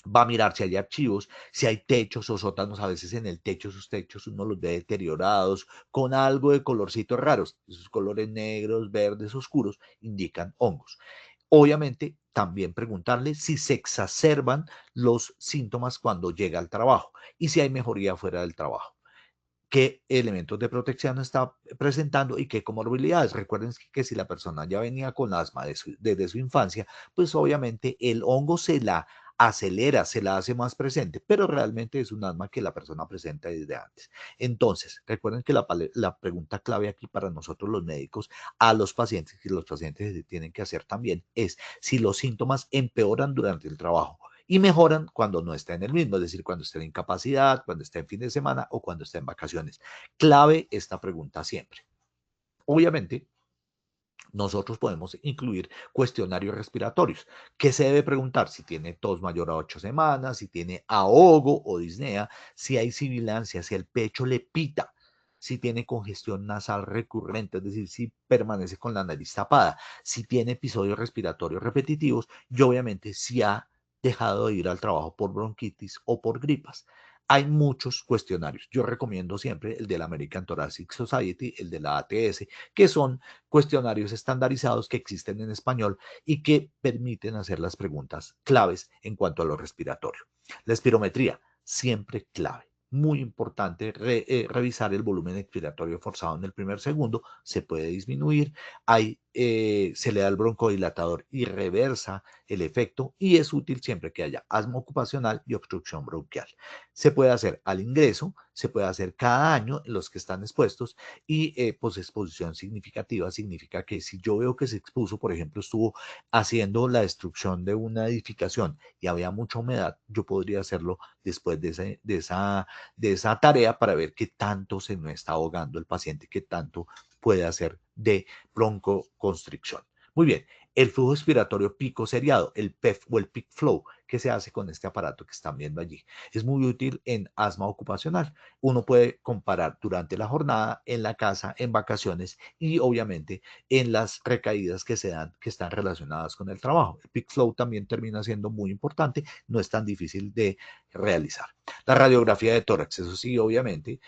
va a mirar si hay archivos, si hay techos o sótanos, a veces en el techo, esos techos uno los ve deteriorados, con algo de colorcitos raros, esos colores negros, verdes, oscuros, indican hongos. Obviamente, también preguntarle si se exacerban los síntomas cuando llega al trabajo y si hay mejoría fuera del trabajo. Qué elementos de protección está presentando y qué comorbilidades. Recuerden que si la persona ya venía con asma desde su infancia, pues obviamente el hongo se la acelera, se la hace más presente, pero realmente es un asma que la persona presenta desde antes. Entonces, recuerden que la pregunta clave aquí para nosotros los médicos a los pacientes, que los pacientes tienen que hacer también, es si los síntomas empeoran durante el trabajo y mejoran cuando no está en el mismo, es decir, cuando está en incapacidad, cuando está en fin de semana o cuando está en vacaciones. Clave esta pregunta siempre. Obviamente, nosotros podemos incluir cuestionarios respiratorios. ¿Qué se debe preguntar? Si tiene tos mayor a 8 semanas, si tiene ahogo o disnea, si hay sibilancia, si el pecho le pita, si tiene congestión nasal recurrente, es decir, si permanece con la nariz tapada, si tiene episodios respiratorios repetitivos y obviamente si ha dejado de ir al trabajo por bronquitis o por gripas. Hay muchos cuestionarios. Yo recomiendo siempre el de la American Thoracic Society, el de la ATS, que son cuestionarios estandarizados que existen en español y que permiten hacer las preguntas claves en cuanto a lo respiratorio. La espirometría, siempre clave. Muy importante revisar el volumen expiratorio forzado en el primer segundo, se puede disminuir, se le da el broncodilatador y reversa el efecto y es útil siempre que haya asma ocupacional y obstrucción bronquial. Se puede hacer al ingreso, se puede hacer cada año en los que están expuestos y pues exposición significativa significa que si yo veo que se expuso, por ejemplo, estuvo haciendo la destrucción de una edificación y había mucha humedad, yo podría hacerlo después de esa tarea para ver qué tanto se me está ahogando el paciente, qué tanto puede hacer de broncoconstricción. Muy bien, el flujo expiratorio pico seriado, el PEF o el peak flow, que se hace con este aparato que están viendo allí. Es muy útil en asma ocupacional. Uno puede comparar durante la jornada, en la casa, en vacaciones y obviamente en las recaídas que se dan, que están relacionadas con el trabajo. El peak flow también termina siendo muy importante, no es tan difícil de realizar. La radiografía de tórax, eso sí, obviamente,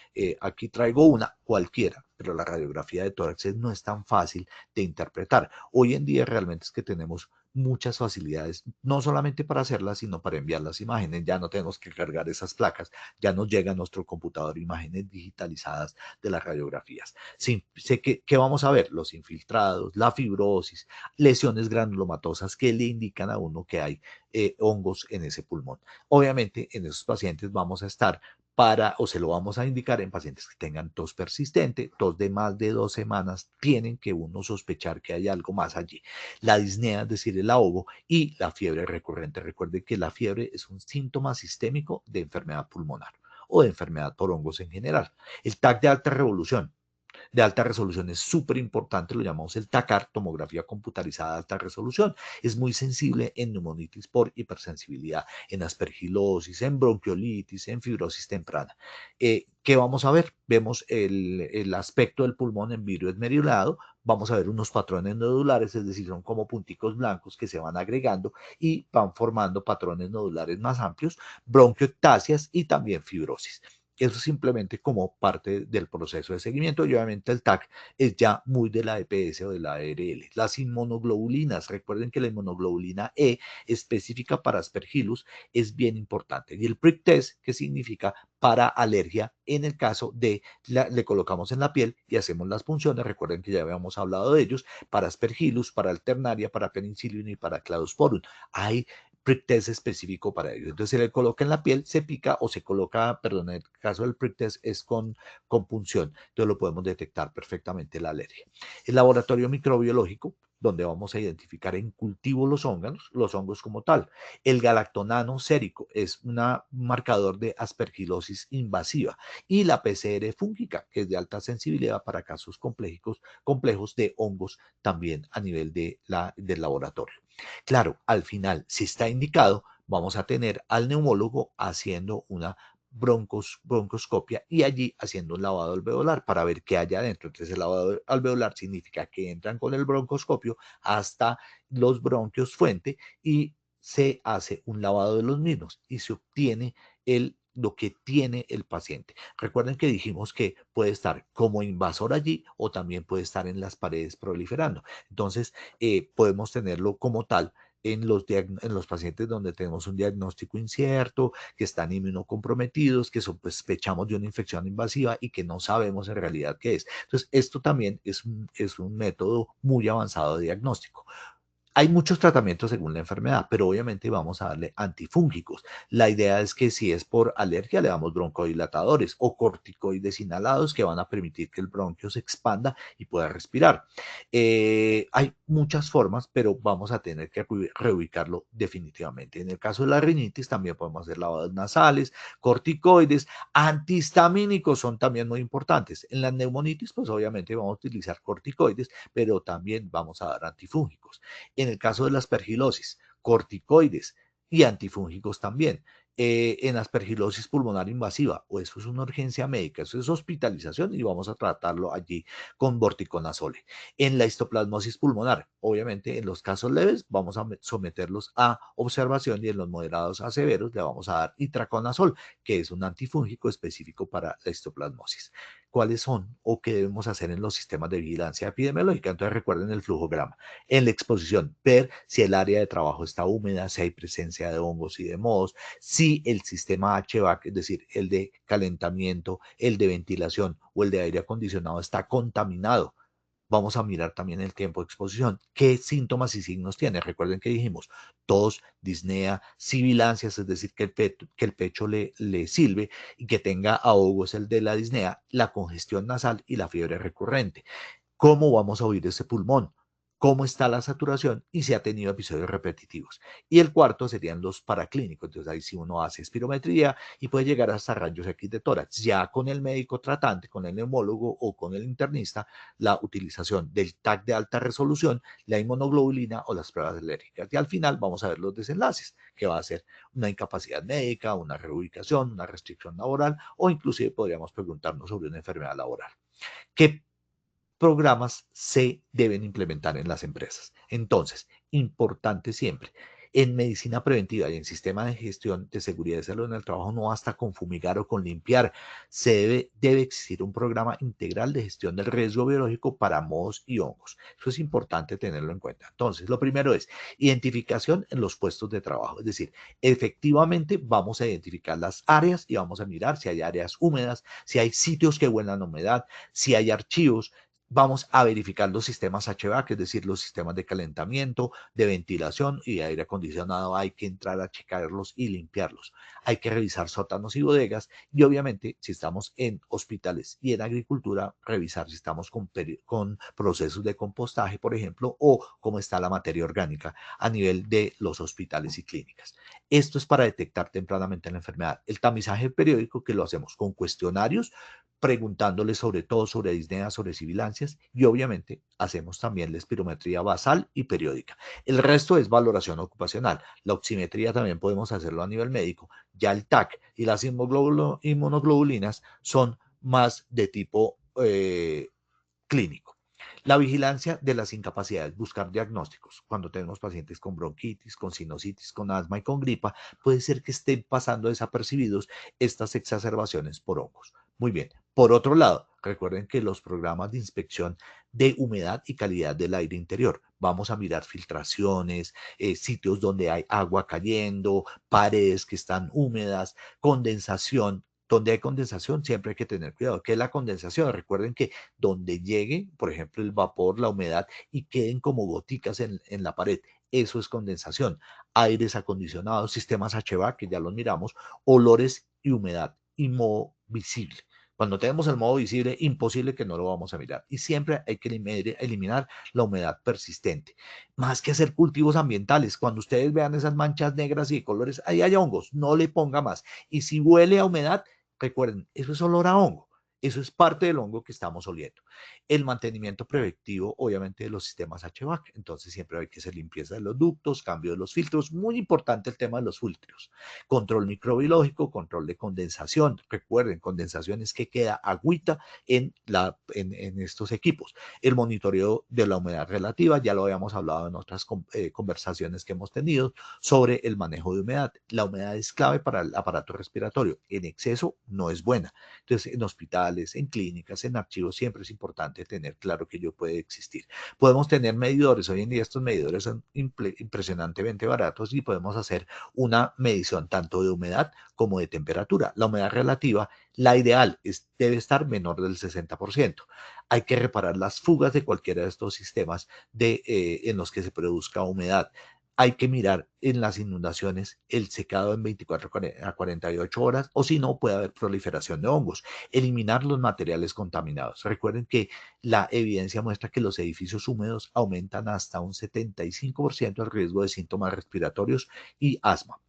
aquí traigo una cualquiera, pero la radiografía de tórax no es tan fácil de interpretar. Hoy en día realmente es que tenemos muchas facilidades, no solamente para hacerlas, sino para enviar las imágenes. Ya no tenemos que cargar esas placas, ya nos llega a nuestro computador imágenes digitalizadas de las radiografías. Sí, sé que vamos a ver los infiltrados, la fibrosis, lesiones granulomatosas que le indican a uno que hay hongos en ese pulmón. Obviamente, en esos pacientes vamos a estar o se lo vamos a indicar en pacientes que tengan tos persistente, tos de más de 2 semanas, tienen que uno sospechar que hay algo más allí. La disnea, es decir, el ahogo y la fiebre recurrente. Recuerden que la fiebre es un síntoma sistémico de enfermedad pulmonar o de enfermedad por hongos en general. El TAC de alta revolución. de alta resolución es súper importante, lo llamamos el TACAR, tomografía computarizada de alta resolución. Es muy sensible en neumonitis por hipersensibilidad, en aspergilosis, en bronquiolitis, en fibrosis temprana. ¿Qué vamos a ver? Vemos el aspecto del pulmón en vidrio esmerilado, vamos a ver unos patrones nodulares, es decir, son como punticos blancos que se van agregando y van formando patrones nodulares más amplios, bronquiectasias y también fibrosis. Eso es simplemente como parte del proceso de seguimiento y obviamente el TAC es ya muy de la EPS o de la ARL. Las inmunoglobulinas, recuerden que la inmunoglobulina E específica para Aspergillus es bien importante. Y el prick test, que significa para alergia, en el caso de le colocamos en la piel y hacemos las punciones, recuerden que ya habíamos hablado de ellos, para Aspergillus, para Alternaria, para Penicillium y para Cladosporum. Hay prick test específico para ello. Entonces se le coloca en la piel, se pica o se coloca, perdón, en el caso del prick test es con punción. Entonces lo podemos detectar perfectamente la alergia. El laboratorio microbiológico, donde vamos a identificar en cultivo los hongos como tal. El galactonano sérico es un marcador de aspergilosis invasiva y la PCR fúngica, que es de alta sensibilidad para casos complejos de hongos también a nivel del laboratorio. Claro, al final, si está indicado, vamos a tener al neumólogo haciendo una broncoscopia y allí haciendo un lavado alveolar para ver qué hay adentro. Entonces el lavado alveolar significa que entran con el broncoscopio hasta los bronquios fuente y se hace un lavado de los mismos y se obtiene lo que tiene el paciente. Recuerden que dijimos que puede estar como invasor allí o también puede estar en las paredes proliferando. Entonces, podemos tenerlo como tal en los pacientes donde tenemos un diagnóstico incierto, que están inmunocomprometidos, que sospechamos de una infección invasiva y que no sabemos en realidad qué es. Entonces, esto también es un método muy avanzado de diagnóstico. Hay muchos tratamientos según la enfermedad, pero obviamente vamos a darle antifúngicos. La idea es que si es por alergia, le damos broncodilatadores o corticoides inhalados que van a permitir que el bronquio se expanda y pueda respirar. Hay muchas formas, pero vamos a tener que reubicarlo definitivamente. En el caso de la rinitis, también podemos hacer lavados nasales, corticoides, antihistamínicos son también muy importantes. En la neumonitis, pues obviamente vamos a utilizar corticoides, pero también vamos a dar antifúngicos. En el caso de la aspergilosis, corticoides y antifúngicos también. En aspergilosis pulmonar invasiva, o eso es una urgencia médica, eso es hospitalización y vamos a tratarlo allí con vorticonazole. En la histoplasmosis pulmonar, obviamente en los casos leves vamos a someterlos a observación y en los moderados a severos le vamos a dar itraconazol, que es un antifúngico específico para la histoplasmosis. ¿Cuáles son o qué debemos hacer en los sistemas de vigilancia epidemiológica? Entonces recuerden el flujograma. En la exposición, ver si el área de trabajo está húmeda, si hay presencia de hongos y de mohos, si el sistema HVAC, es decir, el de calentamiento, el de ventilación o el de aire acondicionado está contaminado. Vamos a mirar también el tiempo de exposición. ¿Qué síntomas y signos tiene? Recuerden que dijimos tos, disnea, sibilancias, es decir, que el pecho le silbe y que tenga ahogos el de la disnea, la congestión nasal y la fiebre recurrente. ¿Cómo vamos a oír ese pulmón? ¿Cómo está la saturación? Y si ha tenido episodios repetitivos. Y el cuarto serían los paraclínicos. Entonces ahí sí uno hace espirometría y puede llegar hasta rayos X de tórax. Ya con el médico tratante, con el neumólogo o con el internista, la utilización del TAC de alta resolución, la inmunoglobulina o las pruebas alérgicas. Y al final vamos a ver los desenlaces, que va a ser una incapacidad médica, una reubicación, una restricción laboral o inclusive podríamos preguntarnos sobre una enfermedad laboral. ¿Qué programas se deben implementar en las empresas? Entonces, importante siempre, en medicina preventiva y en sistema de gestión de seguridad y salud en el trabajo no basta con fumigar o con limpiar, debe existir un programa integral de gestión del riesgo biológico para mohos y hongos. Eso es importante tenerlo en cuenta. Entonces, lo primero es identificación en los puestos de trabajo, es decir, efectivamente vamos a identificar las áreas y vamos a mirar si hay áreas húmedas, si hay sitios que huelan a humedad, si hay archivos. Vamos a verificar los sistemas HVAC, es decir, los sistemas de calentamiento, de ventilación y de aire acondicionado. Hay que entrar a checarlos y limpiarlos. Hay que revisar sótanos y bodegas y obviamente si estamos en hospitales y en agricultura, revisar si estamos con procesos de compostaje, por ejemplo, o cómo está la materia orgánica a nivel de los hospitales y clínicas. Esto es para detectar tempranamente la enfermedad. El tamizaje periódico que lo hacemos con cuestionarios preguntándoles sobre todo sobre disnea, sobre sibilancias y obviamente hacemos también la espirometría basal y periódica. El resto es valoración ocupacional. La oximetría también podemos hacerlo a nivel médico. Ya el TAC y las inmunoglobulinas son más de tipo clínico. La vigilancia de las incapacidades, buscar diagnósticos. Cuando tenemos pacientes con bronquitis, con sinusitis, con asma y con gripa, puede ser que estén pasando desapercibidos estas exacerbaciones por hongos. Muy bien. Por otro lado, recuerden que los programas de inspección de humedad y calidad del aire interior, vamos a mirar filtraciones, sitios donde hay agua cayendo, paredes que están húmedas, condensación. Donde hay condensación siempre hay que tener cuidado. ¿Qué es la condensación? Recuerden que donde llegue, por ejemplo, el vapor, la humedad y queden como goticas en la pared, eso es condensación. Aires acondicionados, sistemas HVAC, que ya los miramos, olores y humedad y modo visible. Cuando tenemos el modo visible, imposible que no lo vamos a mirar. Y siempre hay que eliminar la humedad persistente. Más que hacer cultivos ambientales, cuando ustedes vean esas manchas negras y de colores, ahí hay hongos, no le ponga más. Y si huele a humedad, recuerden, eso es olor a hongo. Eso es parte del hongo que estamos oliendo. El mantenimiento preventivo, obviamente, de los sistemas HVAC. Entonces, siempre hay que hacer limpieza de los ductos, cambio de los filtros. Muy importante el tema de los filtros. Control microbiológico, control de condensación. Recuerden, condensación es que queda agüita en estos equipos. El monitoreo de la humedad relativa, ya lo habíamos hablado en otras conversaciones que hemos tenido sobre el manejo de humedad. La humedad es clave para el aparato respiratorio. En exceso no es buena. Entonces, en hospitales, en clínicas, en archivos, siempre es importante tener claro que ello puede existir. Podemos tener medidores. Hoy en día estos medidores son impresionantemente baratos y podemos hacer una medición tanto de humedad como de temperatura. La humedad relativa, la ideal, debe estar menor del 60%. Hay que reparar las fugas de cualquiera de estos sistemas en los que se produzca humedad. Hay que mirar en las inundaciones el secado en 24 a 48 horas o si no puede haber proliferación de hongos. Eliminar los materiales contaminados. Recuerden que la evidencia muestra que los edificios húmedos aumentan hasta un 75% el riesgo de síntomas respiratorios y asma.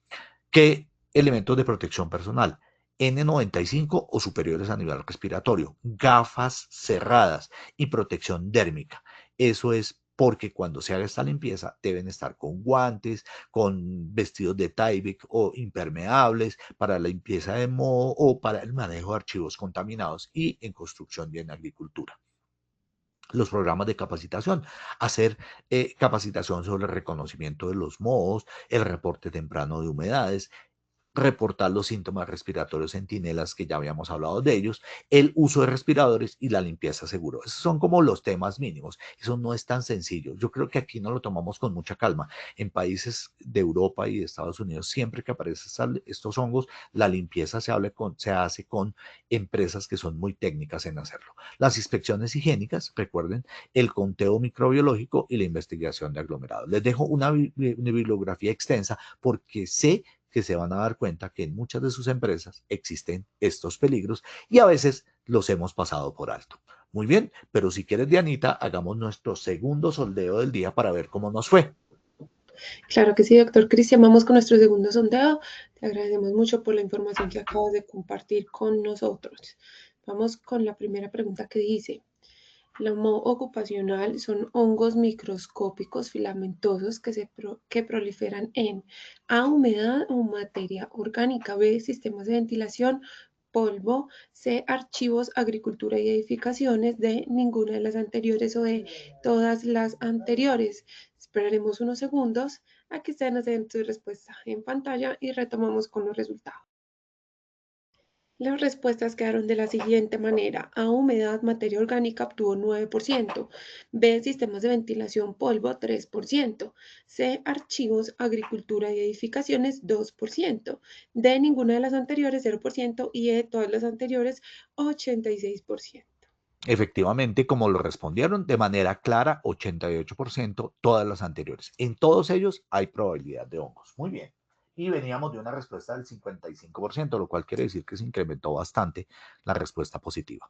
¿Qué elementos de protección personal? N95 o superiores a nivel respiratorio, gafas cerradas y protección dérmica. Eso es porque cuando se haga esta limpieza deben estar con guantes, con vestidos de Tyvek o impermeables para la limpieza de moho o para el manejo de archivos contaminados y en construcción y en agricultura. Los programas de capacitación, hacer capacitación sobre el reconocimiento de los mohos, el reporte temprano de humedades, reportar los síntomas respiratorios centinelas, que ya habíamos hablado de ellos, el uso de respiradores y la limpieza seguro. Esos son como los temas mínimos. Eso no es tan sencillo. Yo creo que aquí no lo tomamos con mucha calma. En países de Europa y de Estados Unidos, siempre que aparecen estos hongos, la limpieza se hace con empresas que son muy técnicas en hacerlo. Las inspecciones higiénicas, recuerden, el conteo microbiológico y la investigación de aglomerados. Les dejo una bibliografía extensa porque sé que se van a dar cuenta que en muchas de sus empresas existen estos peligros y a veces los hemos pasado por alto. Muy bien, pero si quieres, Dianita, hagamos nuestro segundo sondeo del día para ver cómo nos fue. Claro que sí, doctor Cristian. Vamos con nuestro segundo sondeo. Te agradecemos mucho por la información que acabas de compartir con nosotros. Vamos con la primera pregunta que dice: la moho ocupacional son hongos microscópicos filamentosos que proliferan en A, humedad o materia orgánica; B, sistemas de ventilación, polvo; C, archivos, agricultura y edificaciones; D, ninguna de las anteriores o de todas las anteriores. Esperaremos unos segundos a que ustedes nos den su respuesta en pantalla y retomamos con los resultados. Las respuestas quedaron de la siguiente manera: A, humedad, materia orgánica, obtuvo 9%; B, sistemas de ventilación, polvo, 3%; C, archivos, agricultura y edificaciones, 2%; D, ninguna de las anteriores, 0%; y E, todas las anteriores, 86%. Efectivamente, como lo respondieron de manera clara, 88%, todas las anteriores. En todos ellos hay probabilidad de hongos. Muy bien. Y veníamos de una respuesta del 55%, lo cual quiere decir que se incrementó bastante la respuesta positiva.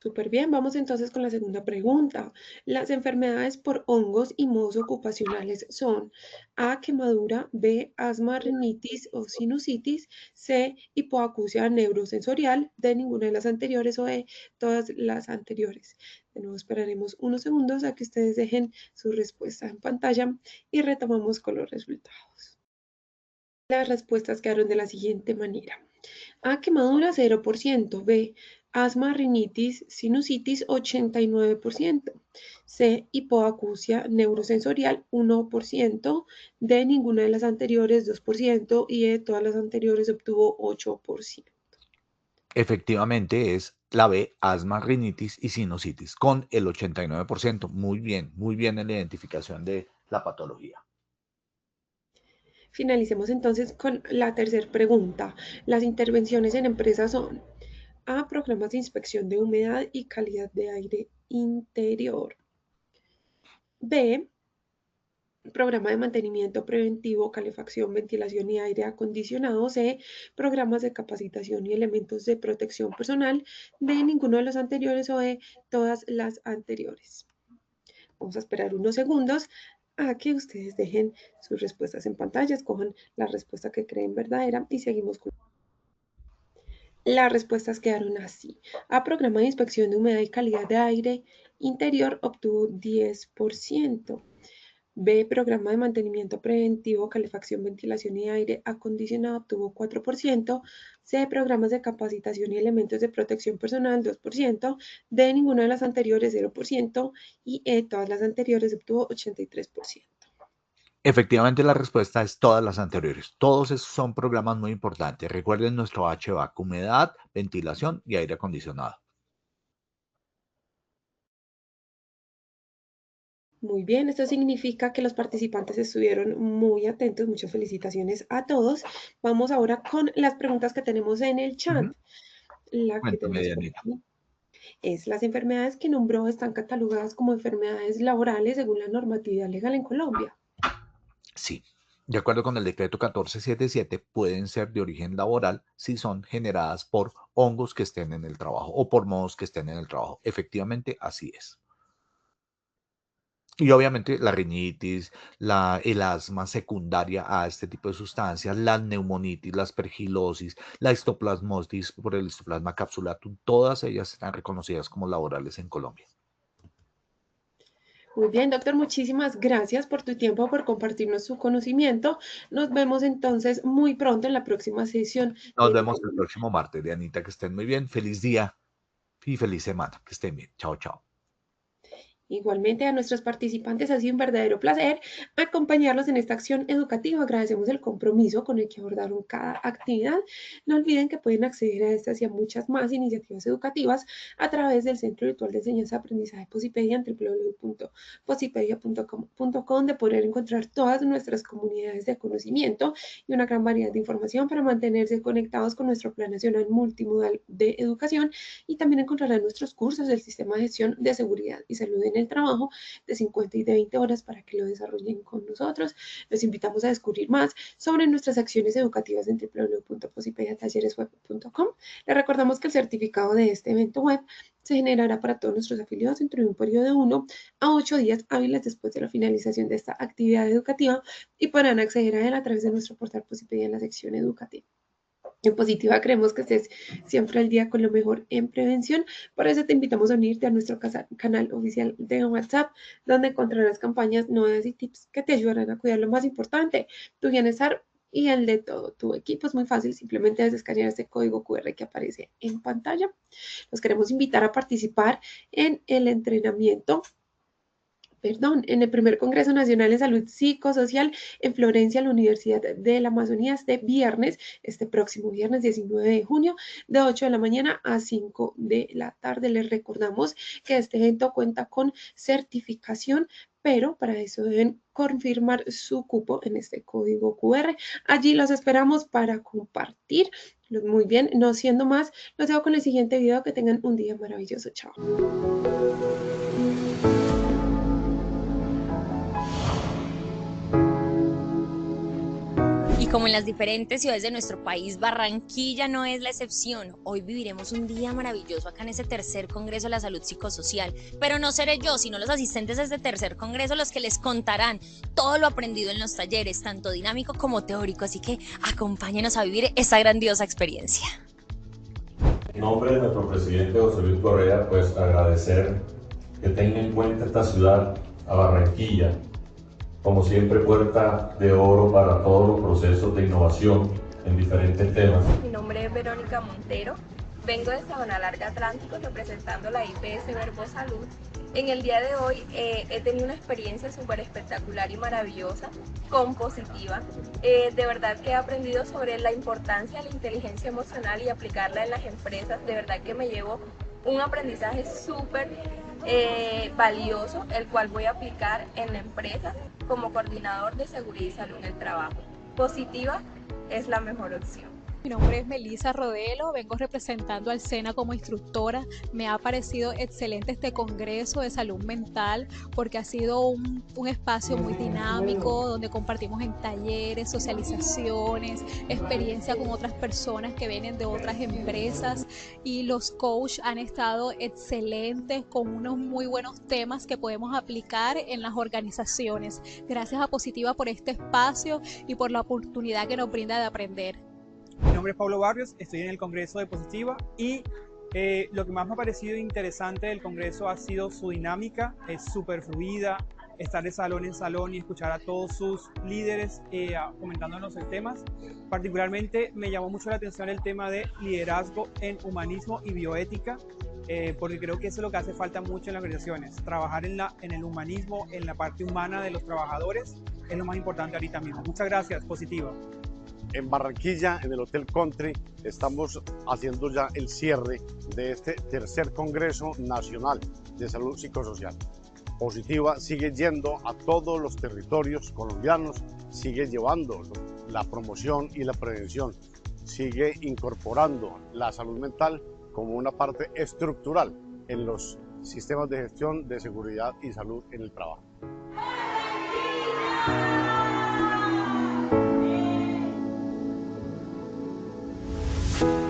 Súper bien, vamos entonces con la segunda pregunta. Las enfermedades por hongos y mohos ocupacionales son A, quemadura, B, asma, rinitis o sinusitis, C, hipoacusia neurosensorial, D, ninguna de las anteriores o E, todas las anteriores. De nuevo esperaremos unos segundos a que ustedes dejen su respuesta en pantalla y retomamos con los resultados. Las respuestas quedaron de la siguiente manera. A, quemadura 0%, B, asma, rinitis, sinusitis 89%, C, hipoacusia neurosensorial 1%, D, ninguna de las anteriores 2% y E, todas las anteriores obtuvo 8%. Efectivamente es la B, asma, rinitis y sinusitis, con el 89%. Muy bien en la identificación de la patología. Finalicemos entonces con la tercera pregunta. Las intervenciones en empresas son A, programas de inspección de humedad y calidad de aire interior. B, programa de mantenimiento preventivo, calefacción, ventilación y aire acondicionado. C, programas de capacitación y elementos de protección personal. D, ninguno de los anteriores o E, todas las anteriores. Vamos a esperar unos segundos a que ustedes dejen sus respuestas en pantalla, escojan la respuesta que creen verdadera y seguimos con... Las respuestas quedaron así. A, programa de inspección de humedad y calidad de aire interior obtuvo 10%. B, programa de mantenimiento preventivo, calefacción, ventilación y aire acondicionado obtuvo 4%. C, programas de capacitación y elementos de protección personal 2%. D, ninguna de las anteriores 0%. Y E, todas las anteriores obtuvo 83%. Efectivamente, la respuesta es todas las anteriores. Todos esos son programas muy importantes. Recuerden nuestro HVAC, humedad, ventilación y aire acondicionado. Muy bien, esto significa que los participantes estuvieron muy atentos. Muchas felicitaciones a todos. Vamos ahora con las preguntas que tenemos en el chat. La que Cuéntame, tenemos por Dianita. aquí es: las enfermedades que nombró están catalogadas como enfermedades laborales según la normatividad legal en Colombia. Sí. De acuerdo con el decreto 1477, pueden ser de origen laboral si son generadas por hongos que estén en el trabajo o por mohos que estén en el trabajo. Efectivamente, así es. Y obviamente la rinitis, el asma secundaria a este tipo de sustancias, la neumonitis, la aspergilosis, la histoplasmosis por el histoplasma capsulatum, todas ellas están reconocidas como laborales en Colombia. Muy bien, doctor, muchísimas gracias por tu tiempo, por compartirnos su conocimiento. Nos vemos entonces muy pronto en la próxima sesión Nos de vemos nuestro... el próximo martes, Dianita, que estén muy bien. Feliz día y feliz semana. Que estén bien. Chao, chao. Igualmente a nuestros participantes ha sido un verdadero placer acompañarlos en esta acción educativa. Agradecemos el compromiso con el que abordaron cada actividad. No olviden que pueden acceder a estas y a muchas más iniciativas educativas a través del Centro Virtual de Enseñanza y Aprendizaje Posipedia en www.posipedia.com, donde poder encontrar todas nuestras comunidades de conocimiento y una gran variedad de información para mantenerse conectados con nuestro Plan Nacional Multimodal de Educación, y también encontrarán nuestros cursos del Sistema de Gestión de Seguridad y Salud en el trabajo de 50 y de 20 horas para que lo desarrollen con nosotros. Los invitamos a descubrir más sobre nuestras acciones educativas en www.posipediatalleresweb.com. Les recordamos que el certificado de este evento web se generará para todos nuestros afiliados dentro de un periodo de 1 a 8 días hábiles después de la finalización de esta actividad educativa, y podrán acceder a él a través de nuestro portal Posipedia en la sección educativa. En Positiva creemos que estés siempre al día con lo mejor en prevención. Por eso te invitamos a unirte a nuestro canal oficial de WhatsApp, donde encontrarás campañas, novedades y tips que te ayudarán a cuidar lo más importante, tu bienestar y el de todo tu equipo. Es muy fácil, simplemente debes escanear este código QR que aparece en pantalla. Los queremos invitar a participar en el entrenamiento en el primer Congreso Nacional de Salud Psicosocial en Florencia, la Universidad de la Amazonía, este viernes, este próximo viernes 19 de junio, de 8 de la mañana a 5 de la tarde. Les recordamos que este evento cuenta con certificación, pero para eso deben confirmar su cupo en este código QR. Allí los esperamos para compartir. Muy bien, no siendo más, los dejo con el siguiente video. Que tengan un día maravilloso. Chao. Y Como en las diferentes ciudades de nuestro país, Barranquilla no es la excepción. Hoy viviremos un día maravilloso acá en este tercer Congreso de la Salud Psicosocial. Pero no seré yo, sino los asistentes de este tercer Congreso los que les contarán todo lo aprendido en los talleres, tanto dinámico como teórico. Así que acompáñenos a vivir esta grandiosa experiencia. En nombre de nuestro presidente José Luis Correa, pues agradecer que tenga en cuenta esta ciudad, a Barranquilla, como siempre puerta de oro para todos los procesos de innovación en diferentes temas. Mi nombre es Verónica Montero, vengo de Sabana Larga Atlántico representando la IPS Verbo Salud. En el día de hoy he tenido una experiencia súper espectacular y maravillosa con Positiva. De verdad que he aprendido sobre la importancia de la inteligencia emocional y aplicarla en las empresas. De verdad que me llevo un aprendizaje súper valioso, el cual voy a aplicar en la empresa como coordinador de seguridad y salud en el trabajo. Positiva es la mejor opción. Mi nombre es Melissa Rodelo, vengo representando al SENA como instructora. Me ha parecido excelente este congreso de salud mental porque ha sido un espacio muy dinámico donde compartimos en talleres, socializaciones, experiencia con otras personas que vienen de otras empresas, y los coaches han estado excelentes con unos muy buenos temas que podemos aplicar en las organizaciones. Gracias a Positiva por este espacio y por la oportunidad que nos brinda de aprender. Mi nombre es Pablo Barrios, estoy en el Congreso de Positiva y lo que más me ha parecido interesante del Congreso ha sido su dinámica. Es súper fluida, estar de salón en salón y escuchar a todos sus líderes comentándonos el temas. Particularmente me llamó mucho la atención el tema de liderazgo en humanismo y bioética, porque creo que eso es lo que hace falta mucho en las organizaciones. Trabajar en el humanismo, en la parte humana de los trabajadores, es lo más importante ahorita mismo. Muchas gracias, Positiva. En Barranquilla, en el Hotel Country, estamos haciendo ya el cierre de este tercer Congreso Nacional de Salud Psicosocial. Positiva sigue yendo a todos los territorios colombianos, sigue llevando la promoción y la prevención, sigue incorporando la salud mental como una parte estructural en los sistemas de gestión de seguridad y salud en el trabajo. Thank you.